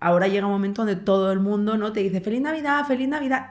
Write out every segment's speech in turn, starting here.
ahora llega un momento donde todo el mundo, ¿no?, te dice feliz Navidad,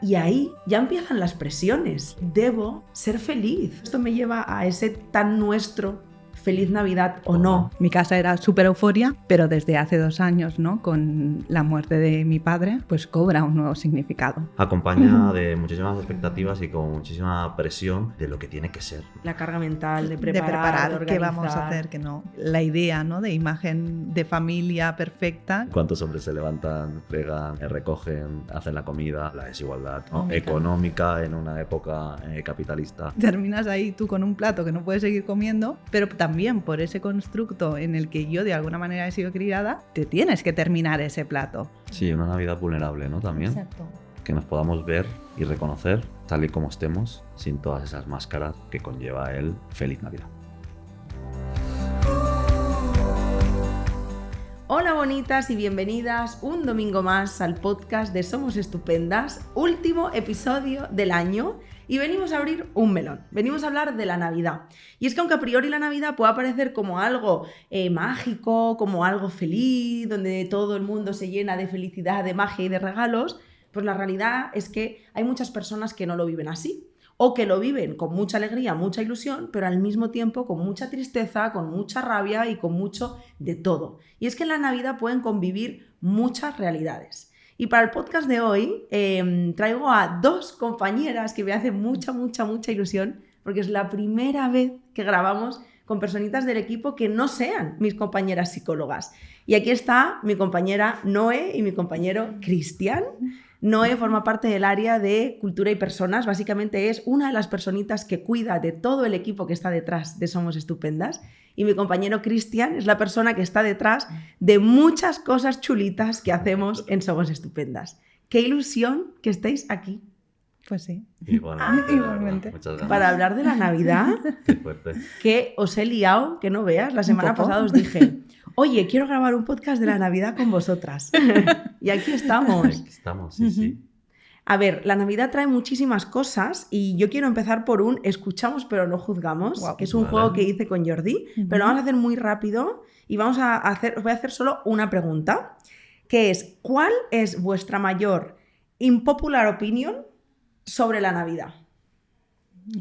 y ahí ya empiezan las presiones. Debo ser feliz. Esto me lleva a ese tan nuestro feliz Navidad o no. Mi casa era súper euforia, pero desde hace 2 años, ¿no?, con la muerte de mi padre, pues cobra un nuevo significado. Acompaña de muchísimas expectativas y con muchísima presión de lo que tiene que ser. La carga mental de preparar, de qué vamos a hacer, que no. La idea, ¿no?, de imagen de familia perfecta. ¿Cuántos hombres se levantan, fregan, recogen, hacen la comida? La desigualdad, ¿no?, Oh, económica en una época capitalista. Terminas ahí tú con un plato que no puedes seguir comiendo, pero también por ese constructo en el que yo de alguna manera he sido criada, te tienes que terminar ese plato. Sí, una Navidad vulnerable, ¿no? También. Exacto. Que nos podamos ver y reconocer tal y como estemos, sin todas esas máscaras que conlleva el Feliz Navidad. Hola bonitas y bienvenidas un domingo más al podcast de Somos Estupendas, último episodio del año, y venimos a abrir un melón, venimos a hablar de la Navidad. Y es que aunque a priori la Navidad pueda parecer como algo mágico, como algo feliz, donde todo el mundo se llena de felicidad, de magia y de regalos, pues la realidad es que hay muchas personas que no lo viven así. O que lo viven con mucha alegría, mucha ilusión, pero al mismo tiempo con mucha tristeza, con mucha rabia y con mucho de todo. Y es que en la Navidad pueden convivir muchas realidades. Y para el podcast de hoy traigo a 2 compañeras que me hacen mucha ilusión, porque es la primera vez que grabamos con personitas del equipo que no sean mis compañeras psicólogas. Y aquí está mi compañera Noé y mi compañero Cristian. Noé forma parte del área de cultura y personas, básicamente es una de las personitas que cuida de todo el equipo que está detrás de Somos Estupendas, y mi compañero Cristian es la persona que está detrás de muchas cosas chulitas que hacemos en Somos Estupendas. ¡Qué ilusión que estéis aquí! Pues sí. Igualmente. Muchas gracias. Para hablar de la Navidad, Qué fuerte. que os he liado, que no veas, la semana pasada os dije, oye, quiero grabar un podcast de la Navidad con vosotras. Y aquí estamos. Aquí estamos, sí, sí. A ver, la Navidad trae muchísimas cosas y yo quiero empezar por un escuchamos pero no juzgamos, Wow. que es un juego que hice con Jordi, pero lo vamos a hacer muy rápido y os voy a hacer solo una pregunta, que es, ¿cuál es vuestra mayor unpopular opinion sobre la Navidad?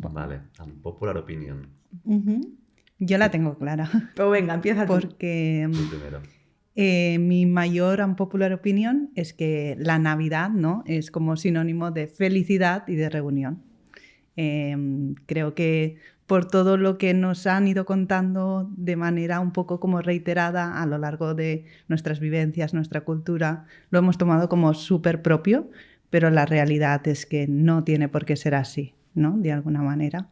Vale, unpopular opinion. Yo la tengo clara. Pero venga, empieza tú. Porque El primero. mi mayor unpopular opinion es que la Navidad, ¿no?, es como sinónimo de felicidad y de reunión. Creo que por todo lo que nos han ido contando de manera un poco como reiterada a lo largo de nuestras vivencias, nuestra cultura, lo hemos tomado como súper propio, pero la realidad es que no tiene por qué ser así, ¿no?, de alguna manera.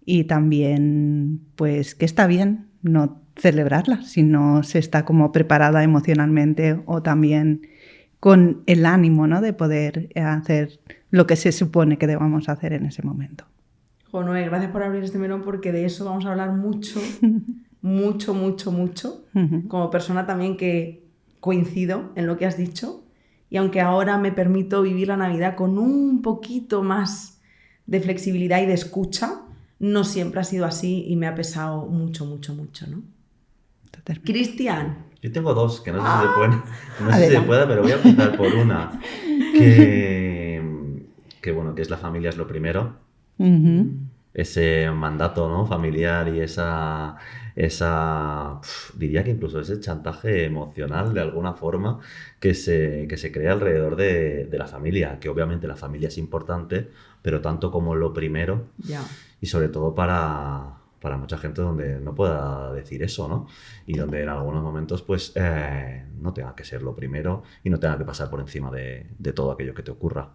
Y también, pues, que está bien no celebrarla si no se está como preparada emocionalmente o también con el ánimo, ¿no?, de poder hacer lo que se supone que debamos hacer en ese momento. Noé, gracias por abrir este melón porque de eso vamos a hablar mucho, como persona también que coincido en lo que has dicho, y aunque ahora me permito vivir la Navidad con un poquito más de flexibilidad y de escucha, no siempre ha sido así y me ha pesado mucho, ¿no? Cristian. Yo tengo 2 que no sé si se pueden, no sé si se puede, pero voy a empezar por una que bueno, que es la familia es lo primero. Ese mandato, ¿no?, familiar y esa diría que incluso ese chantaje emocional de alguna forma que se crea alrededor de la familia, que obviamente la familia es importante, pero tanto como lo primero, y sobre todo para mucha gente donde no pueda decir eso, ¿no? Y donde en algunos momentos pues no tenga que ser lo primero y no tenga que pasar por encima de todo aquello que te ocurra.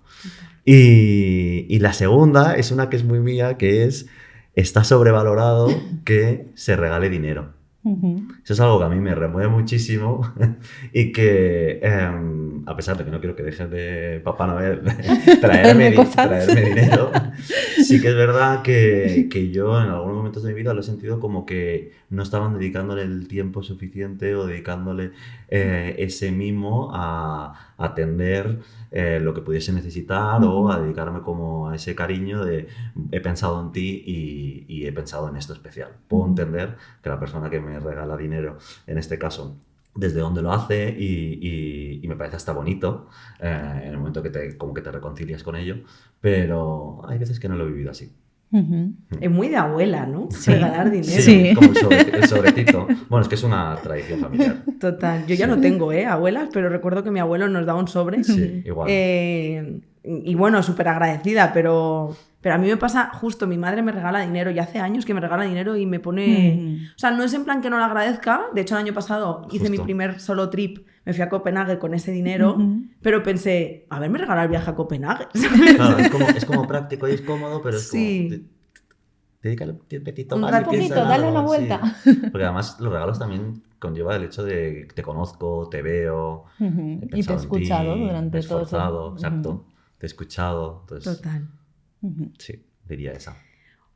Y la segunda es una que es muy mía, que es, está sobrevalorado que se regale dinero. Eso es algo que a mí me remueve muchísimo y que, a pesar de que no quiero que dejes de Papá Noel traerme dinero, sí que es verdad que yo en algunos momentos de mi vida lo he sentido como que no estaban dedicándole el tiempo suficiente o dedicándole ese mimo a atender lo que pudiese necesitar o a dedicarme como a ese cariño de he pensado en ti y he pensado en esto especial. Puedo entender que la persona que me regala dinero, en este caso desde dónde lo hace y me parece hasta bonito en el momento que como que te reconcilias con ello, pero hay veces que no lo he vivido así. Es muy de abuela, ¿no? Sí. Regalar dinero. Sí. Como el sobrecito. Bueno, es que es una tradición familiar. Total. Yo ya no tengo, abuelas, pero recuerdo que mi abuelo nos daba un sobre. Sí, igual. Y bueno, súper agradecida, pero a mí me pasa justo, mi madre me regala dinero y hace años que me regala dinero y me pone... O sea, no es en plan que no lo agradezca. De hecho, el año pasado hice mi primer solo trip, me fui a Copenhague con ese dinero, pero pensé, a ver, me regala el viaje a Copenhague. Claro, es como práctico y es cómodo, pero es sí. como... Dedícale un tiempecito Un más. ratito, dale una vuelta. Sí. Porque además los regalos también conlleva el hecho de te conozco, te veo, he Y te he escuchado durante me he todo eso. esforzado, exacto, te he escuchado. Entonces, Total. sí, diría esa.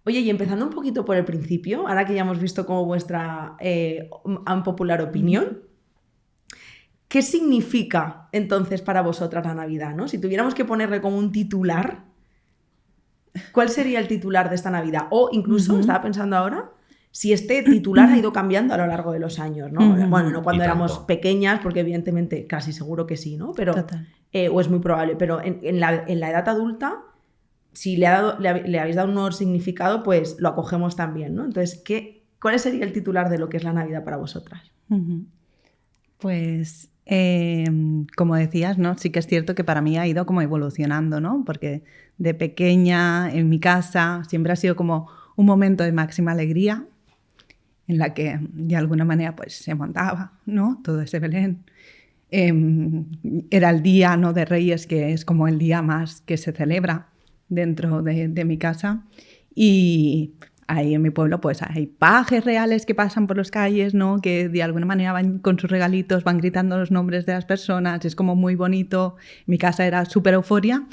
Oye, y empezando un poquito por el principio, ahora que ya hemos visto como vuestra unpopular opinión, ¿qué significa entonces para vosotras la Navidad, ¿no? Si tuviéramos que ponerle como un titular, ¿cuál sería el titular de esta Navidad? O incluso, estaba pensando ahora, si este titular ha ido cambiando a lo largo de los años, ¿no? Bueno, no cuando éramos pequeñas, porque evidentemente casi seguro que sí, ¿no? Pero, o es muy probable, pero en la edad adulta, si le habéis dado un nuevo significado, pues lo acogemos también, ¿no? Entonces, ¿cuál sería el titular de lo que es la Navidad para vosotras? Pues, como decías, ¿no? Sí que es cierto que para mí ha ido como evolucionando, ¿no? Porque de pequeña, en mi casa, siempre ha sido como un momento de máxima alegría en la que de alguna manera pues se montaba, ¿no? Todo ese Belén. Era el día, ¿no? de Reyes, que es como el día más que se celebra dentro de mi casa, y ahí en mi pueblo pues hay pajes reales que pasan por las calles, ¿no? Que de alguna manera van con sus regalitos, van gritando los nombres de las personas, es como muy bonito. Mi casa era súper euforia,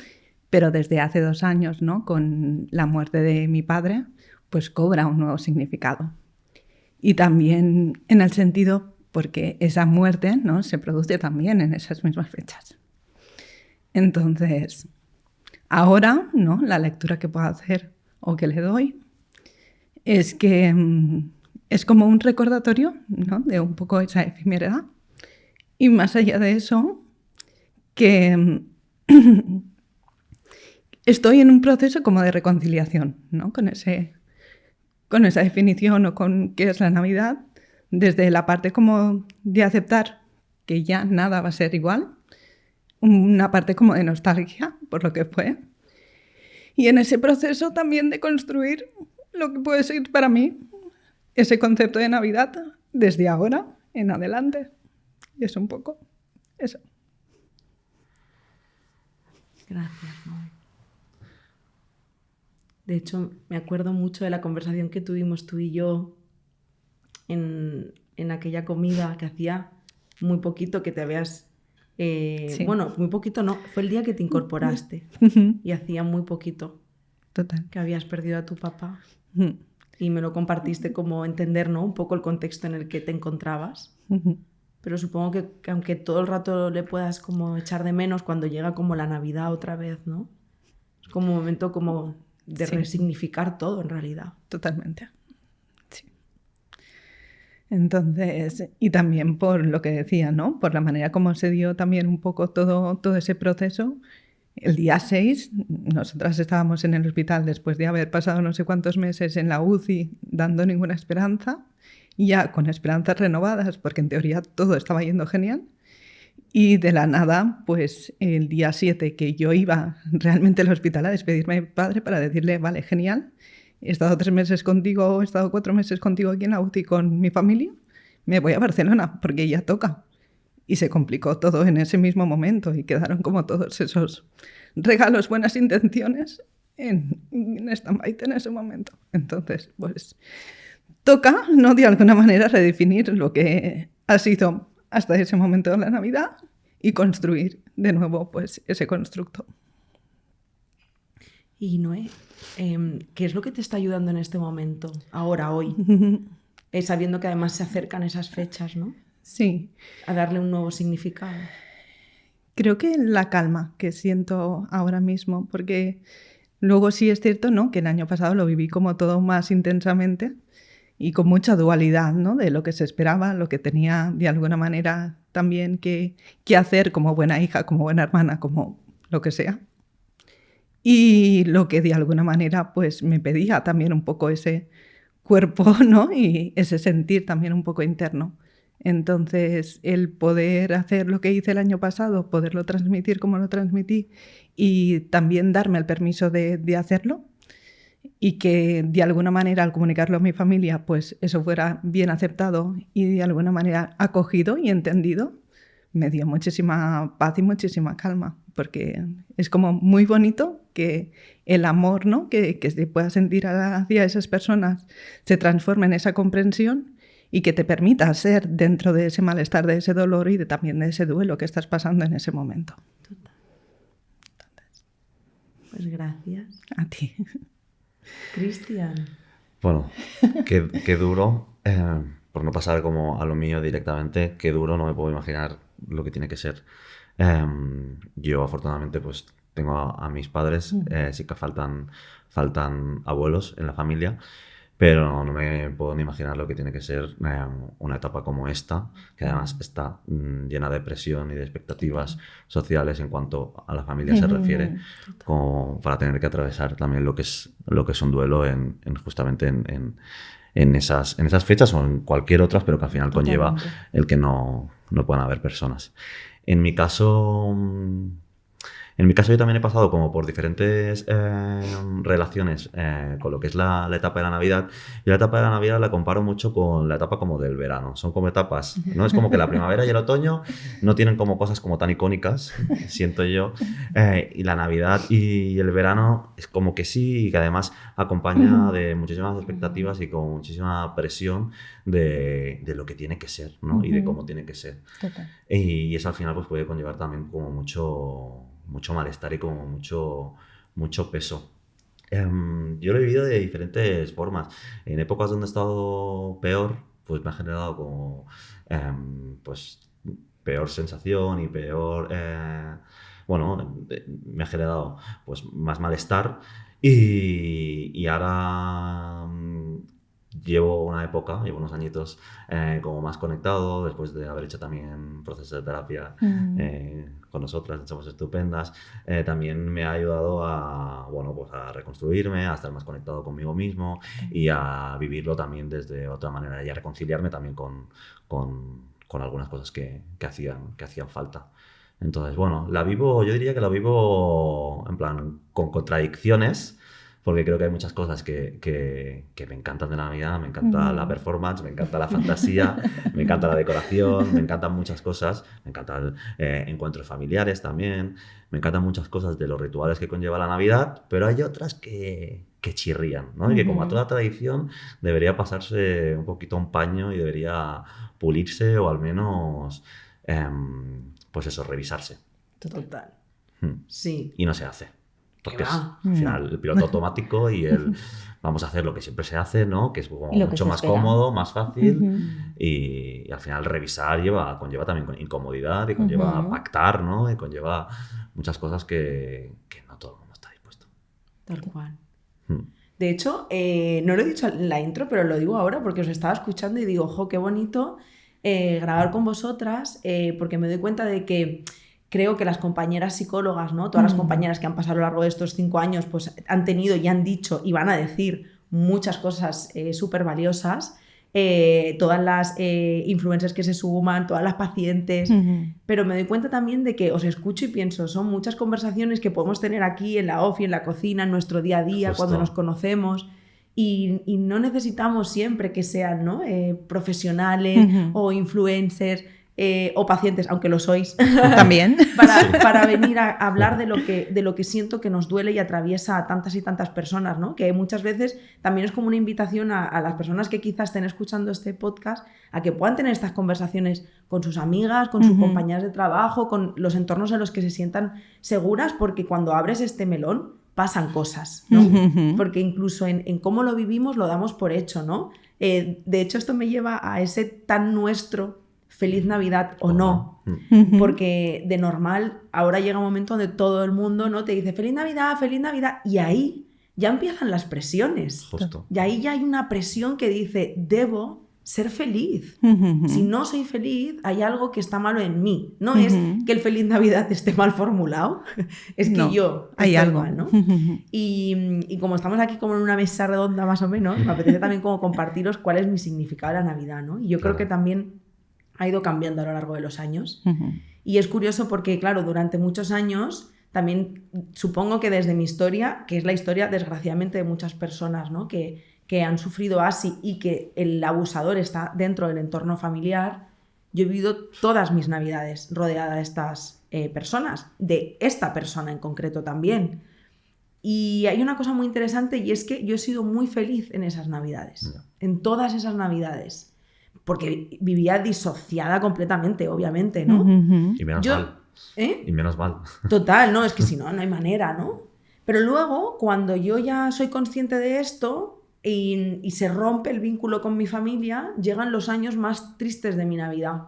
pero desde hace 2 años, ¿no? Con la muerte de mi padre, pues cobra un nuevo significado. Y también en el sentido porque esa muerte, ¿no? se produce también en esas mismas fechas. Entonces, ahora, ¿no? la lectura que puedo hacer o que le doy es que es como un recordatorio, ¿no? de un poco esa efemeridad. Y más allá de eso, que estoy en un proceso como de reconciliación, ¿no? con esa definición o con qué es la Navidad, desde la parte como de aceptar que ya nada va a ser igual, una parte como de nostalgia por lo que fue, y en ese proceso también de construir lo que puede ser para mí ese concepto de Navidad desde ahora en adelante. Y es un poco eso. Gracias, Noé. De hecho, me acuerdo mucho de la conversación que tuvimos tú y yo en aquella comida que hacía muy poquito que te habías... Sí. Bueno, muy poquito no, fue el día que te incorporaste y hacía muy poquito Total. que habías perdido a tu papá y me lo compartiste como entender, ¿no? un poco el contexto en el que te encontrabas. Pero supongo que aunque todo el rato le puedas como echar de menos, cuando llega como la Navidad otra vez, ¿no? Es como un momento como de resignificar todo en realidad. Totalmente. Sí. Entonces, y también por lo que decía, ¿no? Por la manera como se dio también un poco todo ese proceso. El día 6, nosotras estábamos en el hospital después de haber pasado no sé cuántos meses en la UCI dando ninguna esperanza, y ya con esperanzas renovadas, porque en teoría todo estaba yendo genial. Y de la nada, pues el día 7 que yo iba realmente al hospital a despedirme de mi padre para decirle, vale, genial, he estado 3 meses contigo, he estado 4 meses contigo aquí en la UCI con mi familia, me voy a Barcelona porque ya toca. Y se complicó todo en ese mismo momento y quedaron como todos esos regalos, buenas intenciones en stand-by en ese momento. Entonces, pues toca, ¿no? de alguna manera redefinir lo que ha sido hasta ese momento de la Navidad y construir de nuevo pues ese constructo. Y Noé, ¿qué es lo que te está ayudando en este momento, ahora, hoy? Sabiendo que además se acercan esas fechas, ¿no? Sí. A darle un nuevo significado. Creo que la calma que siento ahora mismo, porque luego sí es cierto, ¿no? que el año pasado lo viví como todo más intensamente, y con mucha dualidad, ¿no? De lo que se esperaba, lo que tenía de alguna manera también que hacer como buena hija, como buena hermana, como lo que sea. Y lo que de alguna manera pues me pedía también un poco ese cuerpo, ¿no? Y ese sentir también un poco interno. Entonces, el poder hacer lo que hice el año pasado, poderlo transmitir como lo transmití y también darme el permiso de hacerlo y que de alguna manera al comunicarlo a mi familia, pues eso fuera bien aceptado y de alguna manera acogido y entendido, me dio muchísima paz y muchísima calma, porque es como muy bonito que el amor, ¿no? que se pueda sentir hacia esas personas se transforme en esa comprensión y que te permita ser dentro de ese malestar, de ese dolor y también de ese duelo que estás pasando en ese momento. Total. Pues gracias. A ti. Cristian. Bueno, qué duro, por no pasar como a lo mío directamente, qué duro, no me puedo imaginar lo que tiene que ser. Yo afortunadamente pues tengo a mis padres, sí que faltan abuelos en la familia, pero no me puedo ni imaginar lo que tiene que ser una etapa como esta, que además está llena de presión y de expectativas sociales en cuanto a la familia se refiere, como para tener que atravesar también lo que es un duelo justamente en esas fechas o en cualquier otras, pero que al final conlleva el que no puedan haber personas. En mi caso yo también he pasado como por diferentes relaciones con lo que es la etapa de la Navidad. Y la etapa de la Navidad la comparo mucho con la etapa como del verano. Son como etapas, ¿no? Es como que la primavera y el otoño no tienen como cosas como tan icónicas, siento yo. Y la Navidad y el verano es como que sí, y que además acompaña de muchísimas expectativas y con muchísima presión de lo que tiene que ser, ¿no? Y de cómo tiene que ser. Total. Y eso al final pues puede conllevar también como mucho malestar y como mucho peso. Yo lo he vivido de diferentes formas. En épocas donde he estado peor, pues me ha generado como pues peor sensación y peor me ha generado pues más malestar y ahora llevo unos añitos como más conectado después de haber hecho también procesos de terapia con nosotras, Somos Estupendas. También me ha ayudado a reconstruirme, a estar más conectado conmigo mismo y a vivirlo también desde otra manera y a reconciliarme también con algunas cosas que hacían falta. Entonces, bueno, yo diría que la vivo en plan con contradicciones, porque creo que hay muchas cosas que me encantan de la Navidad. Me encanta la performance, me encanta la fantasía, me encanta la decoración, me encantan muchas cosas, me encantan encuentros familiares también, me encantan muchas cosas de los rituales que conlleva la Navidad, pero hay otras que chirrían, ¿no? Y que como a toda tradición debería pasarse un poquito un paño y debería pulirse o al menos, pues eso, revisarse. Total. Sí. Y no se hace. Porque es al final el piloto automático y vamos a hacer lo que siempre se hace, ¿no? Que es como mucho más cómodo, más fácil y al final revisar conlleva también incomodidad y conlleva pactar, ¿no? Y conlleva muchas cosas que no todo el mundo está dispuesto. Tal cual. De hecho, no lo he dicho en la intro, pero lo digo ahora porque os estaba escuchando y digo, ¡jo, qué bonito grabar con vosotras! Porque me doy cuenta de que creo que las compañeras psicólogas, ¿no? Todas las compañeras que han pasado a lo largo de estos 5 años, pues han tenido y han dicho y van a decir muchas cosas súper valiosas. Todas las influencers que se suman, todas las pacientes, pero me doy cuenta también de que os escucho y pienso, son muchas conversaciones que podemos tener aquí en la ofi, en la cocina, en nuestro día a día, Justo. cuando nos conocemos. Y no necesitamos siempre que sean, ¿no? Profesionales o influencers. O pacientes, aunque lo sois, también para venir a hablar de lo que siento que nos duele y atraviesa a tantas y tantas personas, ¿no? Que muchas veces también es como una invitación a las personas que quizás estén escuchando este podcast a que puedan tener estas conversaciones con sus amigas, con sus compañeras de trabajo, con los entornos en los que se sientan seguras, porque cuando abres este melón pasan cosas, ¿no? Porque incluso en cómo lo vivimos lo damos por hecho, ¿no? De hecho, esto me lleva a ese tan nuestro Feliz Navidad o no, porque de normal ahora llega un momento donde todo el mundo, ¿no? Te dice Feliz Navidad, y ahí ya empiezan las presiones. Justo. Y ahí ya hay una presión que dice, debo ser feliz. Si no soy feliz, hay algo que está malo en mí. No es que el Feliz Navidad esté mal formulado, es que yo hay algo mal, ¿no? Y como estamos aquí como en una mesa redonda más o menos, me apetece también como compartiros cuál es mi significado de la Navidad, ¿no? Y yo creo que también ha ido cambiando a lo largo de los años. Y es curioso porque, claro, durante muchos años, también supongo que desde mi historia, que es la historia desgraciadamente de muchas personas, ¿no? que han sufrido así y que el abusador está dentro del entorno familiar, yo he vivido todas mis Navidades rodeada de estas personas, de esta persona en concreto también. Y hay una cosa muy interesante y es que yo he sido muy feliz en esas Navidades, en todas esas Navidades, porque vivía disociada completamente, obviamente, ¿no? Y menos mal. Y menos mal. Total, no, es que si no, no hay manera, ¿no? Pero luego, cuando yo ya soy consciente de esto y se rompe el vínculo con mi familia, llegan los años más tristes de mi Navidad.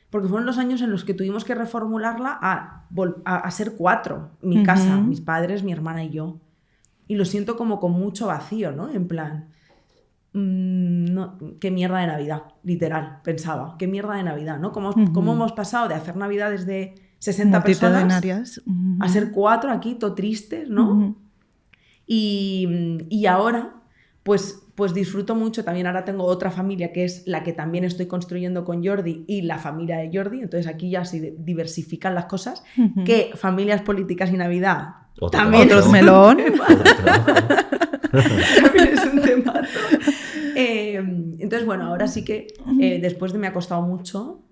Porque fueron los años en los que tuvimos que reformularla a ser 4. Mi casa, mis padres, mi hermana y yo. Y lo siento como con mucho vacío, ¿no? En plan, no, qué mierda de Navidad, literal, pensaba. Qué mierda de Navidad, ¿no? ¿Cómo hemos pasado de hacer Navidades de 60 personas a ser 4 aquí, todo tristes, ¿no? Y ahora, pues disfruto mucho. También ahora tengo otra familia que es la que también estoy construyendo con Jordi y la familia de Jordi. Entonces aquí ya se diversifican las cosas. Que familias políticas y Navidad también otro melón. También es un temazo. Entonces, bueno, ahora sí que después de me ha costado mucho.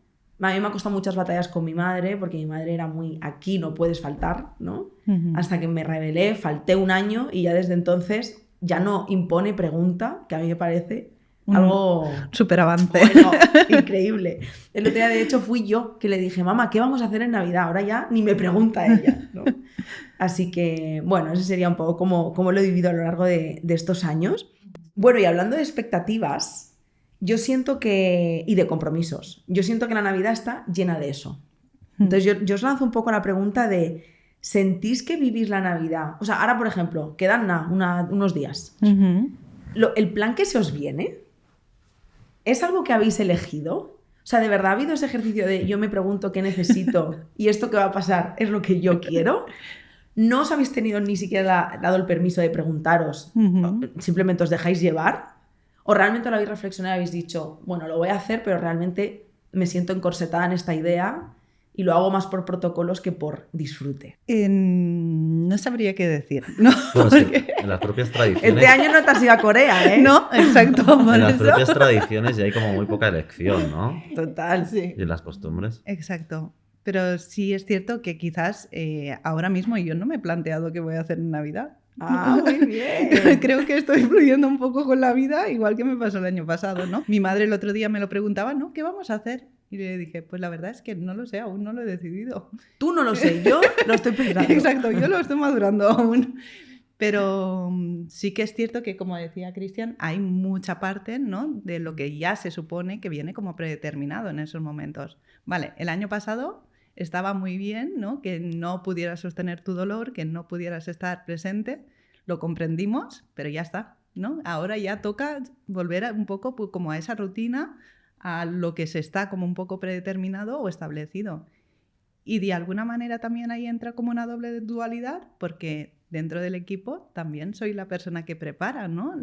A mí me ha costado muchas batallas con mi madre, porque mi madre era muy aquí no puedes faltar, ¿no? Hasta que me rebelé, falté un año y ya desde entonces ya no impone pregunta, que a mí me parece algo... Súper avance. Bueno, increíble. El otro día, de hecho, fui yo que le dije, mamá, ¿qué vamos a hacer en Navidad? Ahora ya ni me pregunta ella, ¿no? Así que, bueno, ese sería un poco cómo lo he vivido a lo largo de estos años. Bueno, y hablando de expectativas... Yo siento que... Y de compromisos. Yo siento que la Navidad está llena de eso. Entonces yo os lanzo un poco la pregunta de... ¿Sentís que vivís la Navidad? O sea, ahora, por ejemplo, quedan unos días. ¿El plan que se os viene es algo que habéis elegido? O sea, ¿de verdad ha habido ese ejercicio de yo me pregunto qué necesito y esto que va a pasar es lo que yo quiero? ¿No os habéis tenido ni siquiera dado el permiso de preguntaros? ¿Simplemente os dejáis llevar? ¿O realmente lo habéis reflexionado y habéis dicho, bueno, lo voy a hacer, pero realmente me siento encorsetada en esta idea y lo hago más por protocolos que por disfrute? No sabría qué decir. No, bueno, porque... es que en las propias tradiciones... Este año no te has ido a Corea, ¿eh? No, exacto. En las propias tradiciones ya hay como muy poca elección, ¿no? Total, sí. Y en las costumbres. Exacto. Pero sí es cierto que quizás ahora mismo yo no me he planteado qué voy a hacer en Navidad. Ah, muy bien. Creo que estoy fluyendo un poco con la vida, igual que me pasó el año pasado, ¿no? Mi madre el otro día me lo preguntaba, ¿no? ¿Qué vamos a hacer? Y le dije, pues la verdad es que no lo sé, aún no lo he decidido. Tú no lo sé, yo lo estoy pensando. Exacto, yo lo estoy madurando aún. Pero sí que es cierto que, como decía Cristian, hay mucha parte, ¿no?, de lo que ya se supone que viene como predeterminado en esos momentos. Vale, el año pasado estaba muy bien, ¿no?, que no pudieras sostener tu dolor, que no pudieras estar presente, lo comprendimos, pero ya está, ¿no? Ahora ya toca volver un poco como a esa rutina, a lo que se está como un poco predeterminado o establecido. Y de alguna manera también ahí entra como una doble dualidad, porque dentro del equipo también soy la persona que prepara, ¿no?,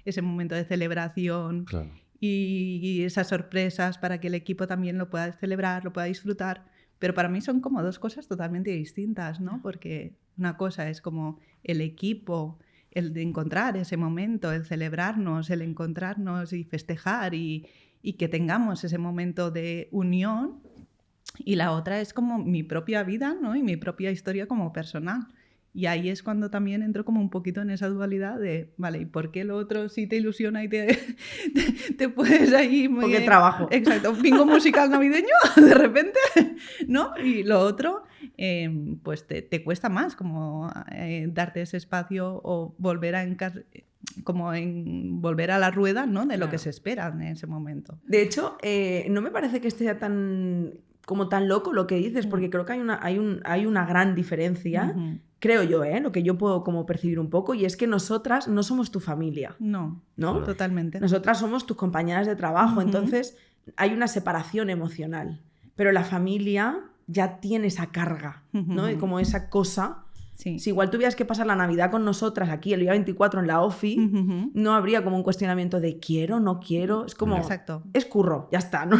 ese momento de celebración. Claro. Y esas sorpresas para que el equipo también lo pueda celebrar, lo pueda disfrutar. Pero para mí son como dos cosas totalmente distintas, ¿no? Porque una cosa es como el equipo, el de encontrar ese momento, el celebrarnos, el encontrarnos y festejar y que tengamos ese momento de unión. Y la otra es como mi propia vida, ¿no?, y mi propia historia como personal. Y ahí es cuando también entro como un poquito en esa dualidad de, vale, ¿y por qué lo otro sí te ilusiona y te puedes ahí... Porque trabajo. Exacto, bingo musical navideño, de repente, ¿no? Y lo otro, pues te cuesta más como darte ese espacio o volver a volver a la rueda, ¿no?, de lo que se espera en ese momento. De hecho, no me parece que esté tan loco lo que dices, porque creo que hay una gran diferencia creo yo, lo que yo puedo como percibir un poco, y es que nosotras no somos tu familia. No, ¿no? Totalmente. Nosotras somos tus compañeras de trabajo, entonces hay una separación emocional. Pero la familia ya tiene esa carga, ¿no? Y como esa cosa. Sí. Si igual tuvieras que pasar la Navidad con nosotras aquí el día 24 en la OFI, no habría como un cuestionamiento de quiero, no quiero. Es como, exacto, es curro, ya está. No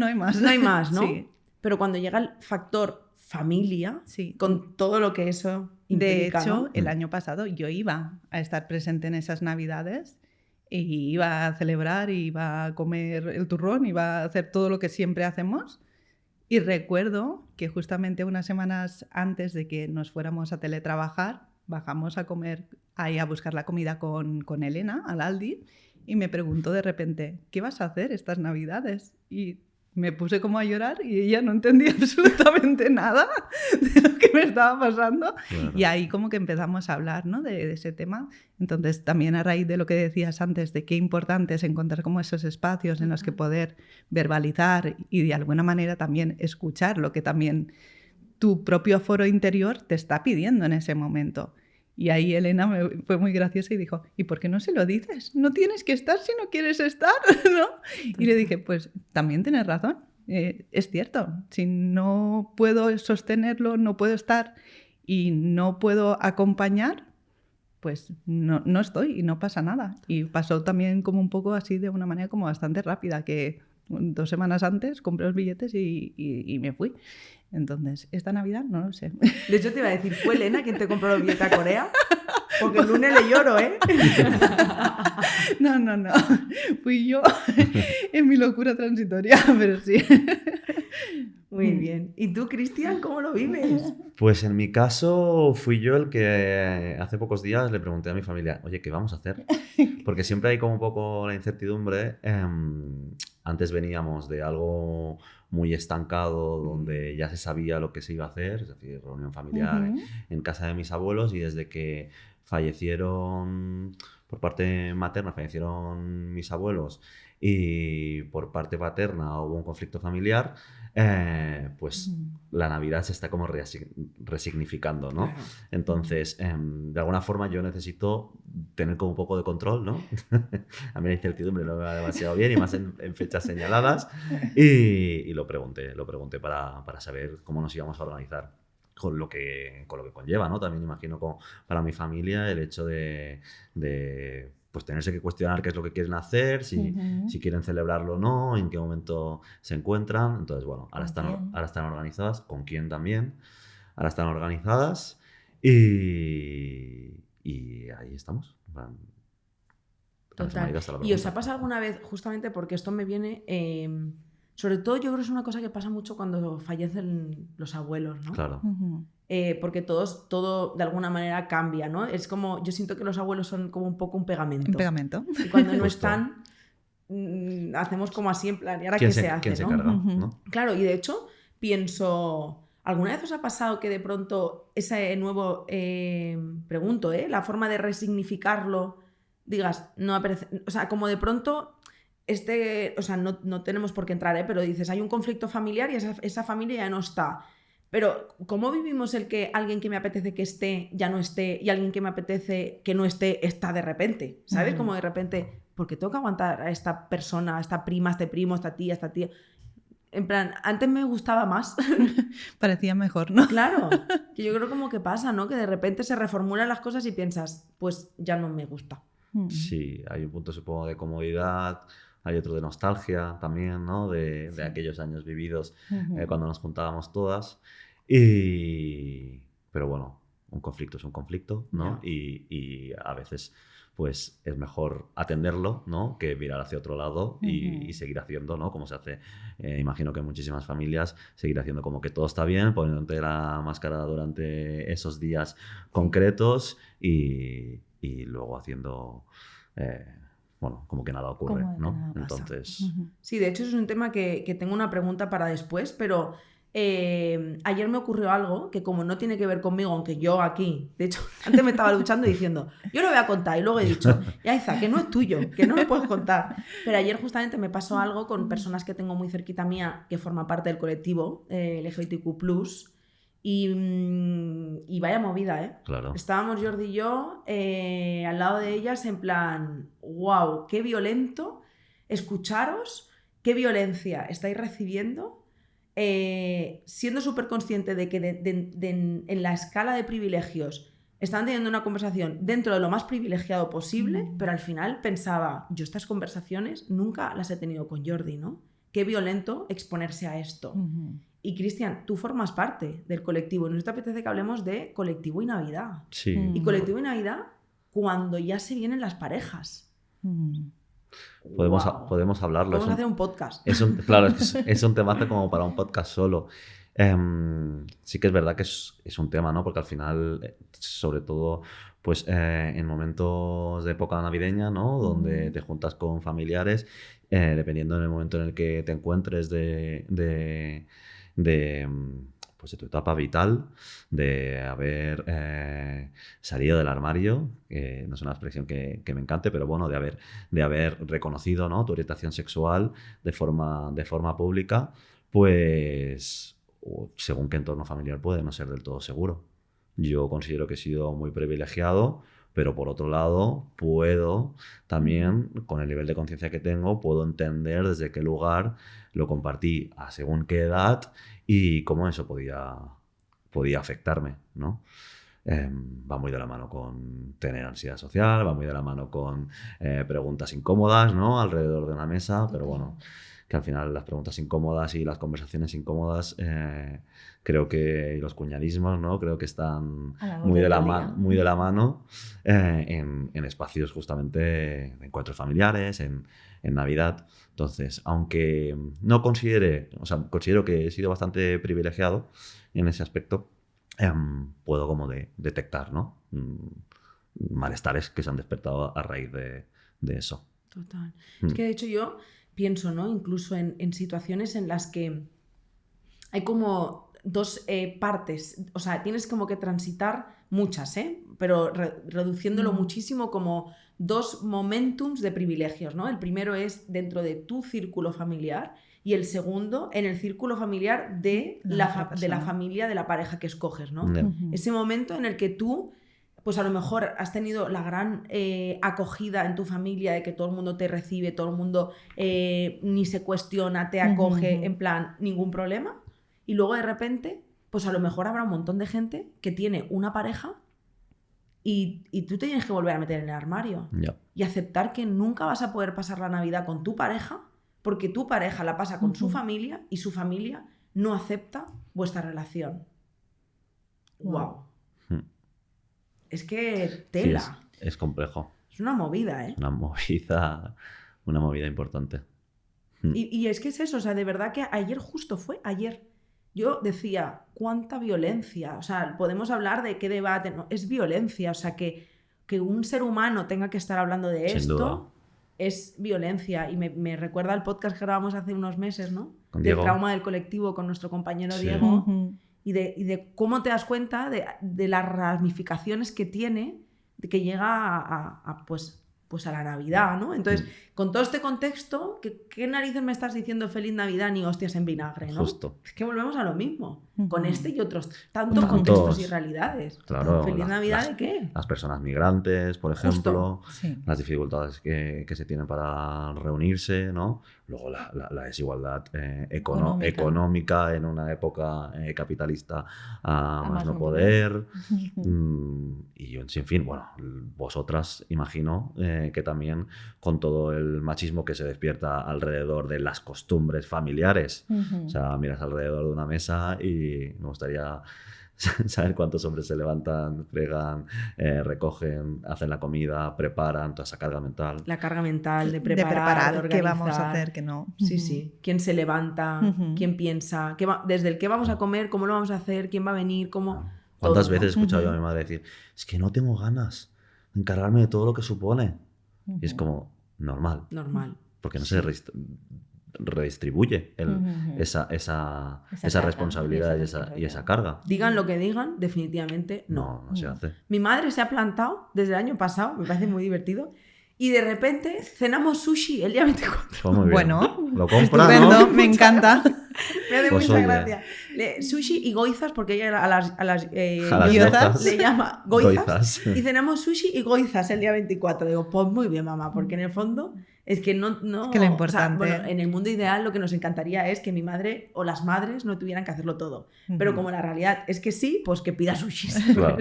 hay más. No hay más, ¿no? Sí. Pero cuando llega el factor familia, sí. con todo lo que eso implica, de hecho, ¿no? el año pasado yo iba a estar presente en esas Navidades y iba a celebrar, iba a comer el turrón, iba a hacer todo lo que siempre hacemos. Y recuerdo que justamente unas semanas antes de que nos fuéramos a teletrabajar, bajamos a comer, ahí a buscar la comida con Elena, al Aldi, y me preguntó de repente, ¿qué vas a hacer estas Navidades? Y me puse como a llorar y ella no entendía absolutamente nada de lo que me estaba pasando. Claro. Y ahí como que empezamos a hablar, ¿no? de ese tema. Entonces también a raíz de lo que decías antes, de qué importante es encontrar como esos espacios en los que poder verbalizar y de alguna manera también escuchar lo que también tu propio foro interior te está pidiendo en ese momento. Y ahí Elena fue muy graciosa y dijo, ¿y por qué no se lo dices? No tienes que estar si no quieres estar, ¿no? Y le dije, pues también tienes razón, es cierto. Si no puedo sostenerlo, no puedo estar y no puedo acompañar, pues no estoy y no pasa nada. Y pasó también como un poco así de una manera como bastante rápida, que 2 semanas antes compré los billetes y me fui. Entonces, esta Navidad no lo sé. De hecho, te iba a decir, ¿fue Elena quien te compró los billetes a Corea? Porque el lunes le lloro, ¿eh? No. Fui yo en mi locura transitoria, pero sí. Muy bien. ¿Y tú, Cristian, cómo lo vives? Pues en mi caso fui yo el que hace pocos días le pregunté a mi familia, oye, ¿qué vamos a hacer? Porque siempre hay como un poco la incertidumbre. Antes veníamos de algo muy estancado donde ya se sabía lo que se iba a hacer, es decir, reunión familiar en casa de mis abuelos, y desde que fallecieron por parte materna, fallecieron mis abuelos y por parte paterna hubo un conflicto familiar, pues la Navidad se está como resignificando, ¿no? Claro. Entonces, de alguna forma yo necesito tener como un poco de control, ¿no? A mí la incertidumbre no me va demasiado bien y más en fechas señaladas, y lo pregunté para saber cómo nos íbamos a organizar. Con lo que conlleva, ¿no? También imagino como para mi familia el hecho de pues tenerse que cuestionar qué es lo que quieren hacer, si quieren celebrarlo o no, en qué momento se encuentran. Entonces, bueno, ahora están organizadas, con quién también. Ahora están organizadas y ahí estamos. Total. ¿Y os ha pasado alguna vez, justamente porque esto me viene... sobre todo yo creo que es una cosa que pasa mucho cuando fallecen los abuelos, ¿no? Claro. Porque todo de alguna manera cambia, ¿no? Es como, yo siento que los abuelos son como un poco un pegamento. Un pegamento. Y cuando no están, hacemos como así en plan, ¿y ahora qué se hace? ¿Quién se carga? ¿No? Claro, y de hecho pienso, ¿alguna vez os ha pasado que de pronto ese nuevo, pregunto, la forma de resignificarlo, digas, no aparece, o sea, como de pronto... o sea, no tenemos por qué entrar, pero dices, hay un conflicto familiar y esa familia ya no está. Pero, ¿cómo vivimos el que alguien que me apetece que esté ya no esté y alguien que me apetece que no esté está de repente? ¿Sabes? Como de repente, ¿por qué tengo que aguantar a esta persona, a esta prima, a este primo, a esta tía, a esta tía? En plan, antes me gustaba más. Parecía mejor, ¿no? Claro, que yo creo como que pasa, ¿no? Que de repente se reformulan las cosas y piensas, pues ya no me gusta. Sí, hay un punto, supongo, de comodidad. Hay otro de nostalgia también, ¿no? De aquellos años vividos cuando nos juntábamos todas. Pero bueno, un conflicto es un conflicto, ¿no? Y a veces pues es mejor atenderlo, ¿no? Que mirar hacia otro lado y seguir haciendo, ¿no? Como se hace, imagino que en muchísimas familias, seguir haciendo como que todo está bien, poniéndote la máscara durante esos días concretos y luego haciendo... bueno, como que nada ocurre, ¿no? Nada pasa. Entonces... Sí, de hecho es un tema que tengo una pregunta para después, pero ayer me ocurrió algo que como no tiene que ver conmigo, aunque yo aquí, de hecho, antes me estaba luchando diciendo, yo lo voy a contar, y luego he dicho, Yaiza, que no es tuyo, que no lo puedes contar. Pero ayer justamente me pasó algo con personas que tengo muy cerquita mía, que forma parte del colectivo LGBTQ+, y Y vaya movida, ¿eh? Claro. Estábamos Jordi y yo al lado de ellas en plan, wow, qué violento escucharos, qué violencia estáis recibiendo, siendo súper consciente de que en la escala de privilegios estaban teniendo una conversación dentro de lo más privilegiado posible, pero al final pensaba, yo estas conversaciones nunca las he tenido con Jordi, ¿no? Qué violento exponerse a esto. Y Cristian, tú formas parte del colectivo. Nos te apetece que hablemos de colectivo y Navidad. Sí. Y colectivo y Navidad cuando ya se vienen las parejas. Podemos hablarlo. Podemos hacer un podcast. Claro, es un temazo como para un podcast solo. Sí que es verdad que es un tema, ¿no? Porque al final, sobre todo, pues en momentos de época navideña, ¿no? Donde te juntas con familiares, dependiendo del momento en el que te encuentres de tu etapa vital, de haber salido del armario, no es una expresión que me encante, pero bueno, de haber reconocido, ¿no? Tu orientación sexual de forma pública, pues según qué entorno familiar puede no ser del todo seguro. Yo considero que he sido muy privilegiado, pero por otro lado puedo también, con el nivel de conciencia que tengo, puedo entender desde qué lugar lo compartí a según qué edad y cómo eso podía afectarme, ¿no? Va muy de la mano con tener ansiedad social, va muy de la mano con preguntas incómodas, ¿no? Alrededor de una mesa, pero bueno, que al final las preguntas incómodas y las conversaciones incómodas creo que, y los cuñadismos, ¿no? Creo que están muy de la mano en espacios justamente de encuentros familiares, en Navidad. Entonces, aunque no considero que he sido bastante privilegiado en ese aspecto, puedo como detectar, ¿no? Malestares que se han despertado a raíz de eso. Total. Es que de hecho yo pienso, ¿no? Incluso en situaciones en las que hay como dos partes, o sea, tienes como que transitar muchas, pero reduciéndolo muchísimo como dos momentums de privilegios, ¿no? El primero es dentro de tu círculo familiar y el segundo en el círculo familiar de la familia, de la pareja que escoges, ¿no? Ese momento en el que tú, pues a lo mejor has tenido la gran acogida en tu familia de que todo el mundo te recibe, todo el mundo ni se cuestiona, te acoge, en plan, ningún problema. Y luego de repente, pues a lo mejor habrá un montón de gente que tiene una pareja y tú te tienes que volver a meter en el armario. Y aceptar que nunca vas a poder pasar la Navidad con tu pareja porque tu pareja la pasa con su familia y su familia no acepta vuestra relación. ¡Wow! Es que tela. Sí, es complejo. Es una movida, ¿eh? Una movida importante. Y es que es eso, o sea, de verdad que ayer. Yo decía, ¿cuánta violencia? O sea, podemos hablar de qué debate, no, es violencia, o sea, que un ser humano tenga que estar hablando de Sin esto duda. Es violencia. Y me recuerda al podcast que grabamos hace unos meses, ¿no? Con Del Diego. trauma del colectivo con nuestro compañero Sí. Diego. Y de cómo te das cuenta de las ramificaciones que tiene, de que llega pues a la Navidad, ¿no? Entonces, con todo este contexto, ¿qué narices me estás diciendo feliz Navidad ni hostias en vinagre, ¿no? Justo. Es que volvemos a lo mismo, con este y otros tantos Tantos. contextos y realidades. Claro, ¿Feliz Navidad de qué? Las personas migrantes, por ejemplo, Sí. las dificultades que se tienen para reunirse, ¿no? Luego la desigualdad económica en una época capitalista a más no poder. Y un sinfín, bueno, vosotras imagino que también con todo el machismo que se despierta alrededor de las costumbres familiares. O sea, miras alrededor de una mesa y me gustaría saber cuántos hombres se levantan, fregan, recogen, hacen la comida, preparan, toda esa carga mental. La carga mental de preparar, de qué vamos a hacer, qué no. Sí. ¿Quién se levanta? ¿Quién piensa? Desde el qué vamos a comer, cómo lo vamos a hacer, quién va a venir, cómo... ¿Cuántas todo, veces he ¿no? escuchado yo a mi madre decir, es que no tengo ganas de encargarme de todo lo que supone? Y es como normal, porque no se redistribuye esa responsabilidad y esa carga. Digan lo que digan, definitivamente no. No se hace. Mi madre se ha plantado desde el año pasado, me parece muy divertido, y de repente cenamos sushi el día 24. Pues muy bien. Bueno, lo compra, estupendo, ¿no? me encanta. Me hace Pues mucha oye. gracia. Sushi y goizas, porque ella a las A las goizas gozas. le llama goizas. Goizas. Y cenamos sushi y goizas el día 24. Digo, pues muy bien, mamá, porque en el fondo es que no... Es que lo importante... bueno, en el mundo ideal lo que nos encantaría es que mi madre o las madres no tuvieran que hacerlo todo. Pero como la realidad es que sí, pues que pida sushi. Claro,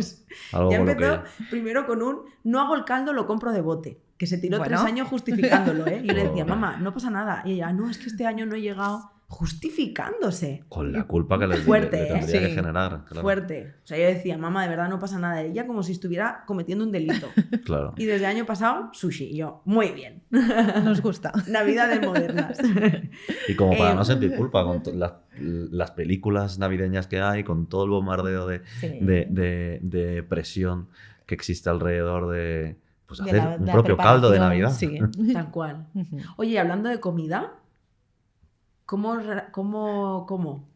algo Ya con lo empezó que... primero con un no hago el caldo, lo compro de bote. Que se tiró Bueno. 3 años justificándolo, ¿eh? Y yo le decía, Pobre. mamá, no pasa nada. Y ella, no, es que este año no he llegado, justificándose. Con la culpa que le Fuerte, tendría ¿eh? que Sí. generar. Claro. Fuerte. O sea, yo decía, mamá, de verdad no pasa nada. Ella como si estuviera cometiendo un delito. Claro. Y desde el año pasado, sushi. Y yo, muy bien. Nos gusta. Navidades modernas. Y como para Eh, no sentir culpa con las películas navideñas que hay, con todo el bombardeo Sí. de presión que existe alrededor de pues, De hacer la- un la propio caldo de preparación, Navidad. Sí. Tal cual. Ujú. Oye, hablando de comida, ¿cómo? Otro, ¿Cómo,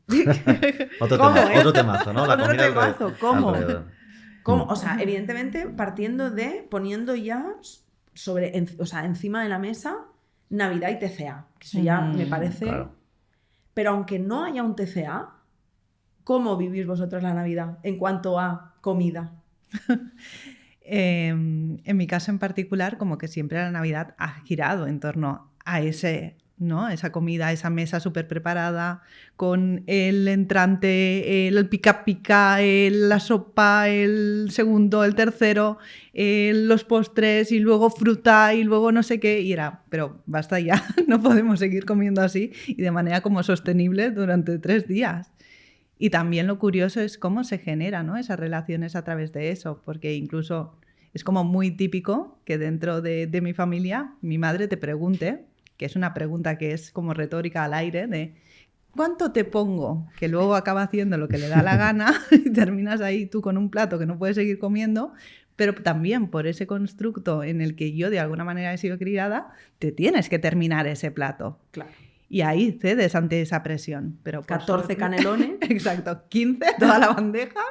otro temazo, ¿no? La Otro comida temazo, ¿cómo? alrededor. ¿Cómo? O sea, evidentemente partiendo poniendo ya encima de la mesa Navidad y TCA. Que eso ya me parece... Claro. Pero aunque no haya un TCA, ¿cómo vivís vosotros la Navidad en cuanto a comida? En mi caso en particular, como que siempre la Navidad ha girado en torno a ese, ¿no? Esa comida, esa mesa súper preparada, con el entrante, el pica pica, la sopa, el segundo, el tercero, los postres y luego fruta y luego no sé qué. Y era, pero basta ya, no podemos seguir comiendo así y de manera como sostenible durante 3 días. Y también lo curioso es cómo se generan, ¿no? Esas relaciones a través de eso, porque incluso es como muy típico que dentro de mi familia mi madre te pregunte, que es una pregunta que es como retórica al aire, de ¿cuánto te pongo? Que luego acaba haciendo lo que le da la gana y terminas ahí tú con un plato que no puedes seguir comiendo, pero también por ese constructo en el que yo de alguna manera he sido criada, te tienes que terminar ese plato. Claro. Y ahí cedes ante esa presión. Pero 14 canelones. Exacto, 15, toda la bandeja.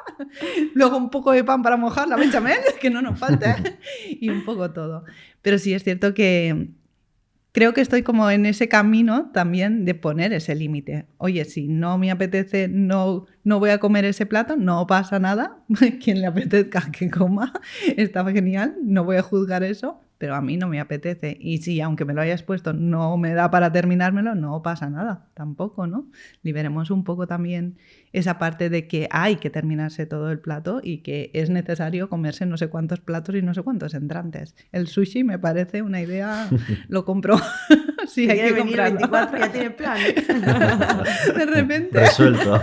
Luego un poco de pan para mojar la bechamel, que no nos falte. Y un poco todo. Pero sí es cierto que creo que estoy como en ese camino también de poner ese límite. Oye, si no me apetece, no voy a comer ese plato, no pasa nada. Quien le apetezca que coma, está genial, no voy a juzgar eso. Pero a mí no me apetece. Y si, aunque me lo hayas puesto, no me da para terminármelo, no pasa nada, tampoco, ¿no? Liberemos un poco también esa parte de que hay que terminarse todo el plato y que es necesario comerse no sé cuántos platos y no sé cuántos entrantes. El sushi me parece una idea, lo compro. Sí, hay que venir el comprarlo. 24, ya tiene plan. De repente... Resuelto.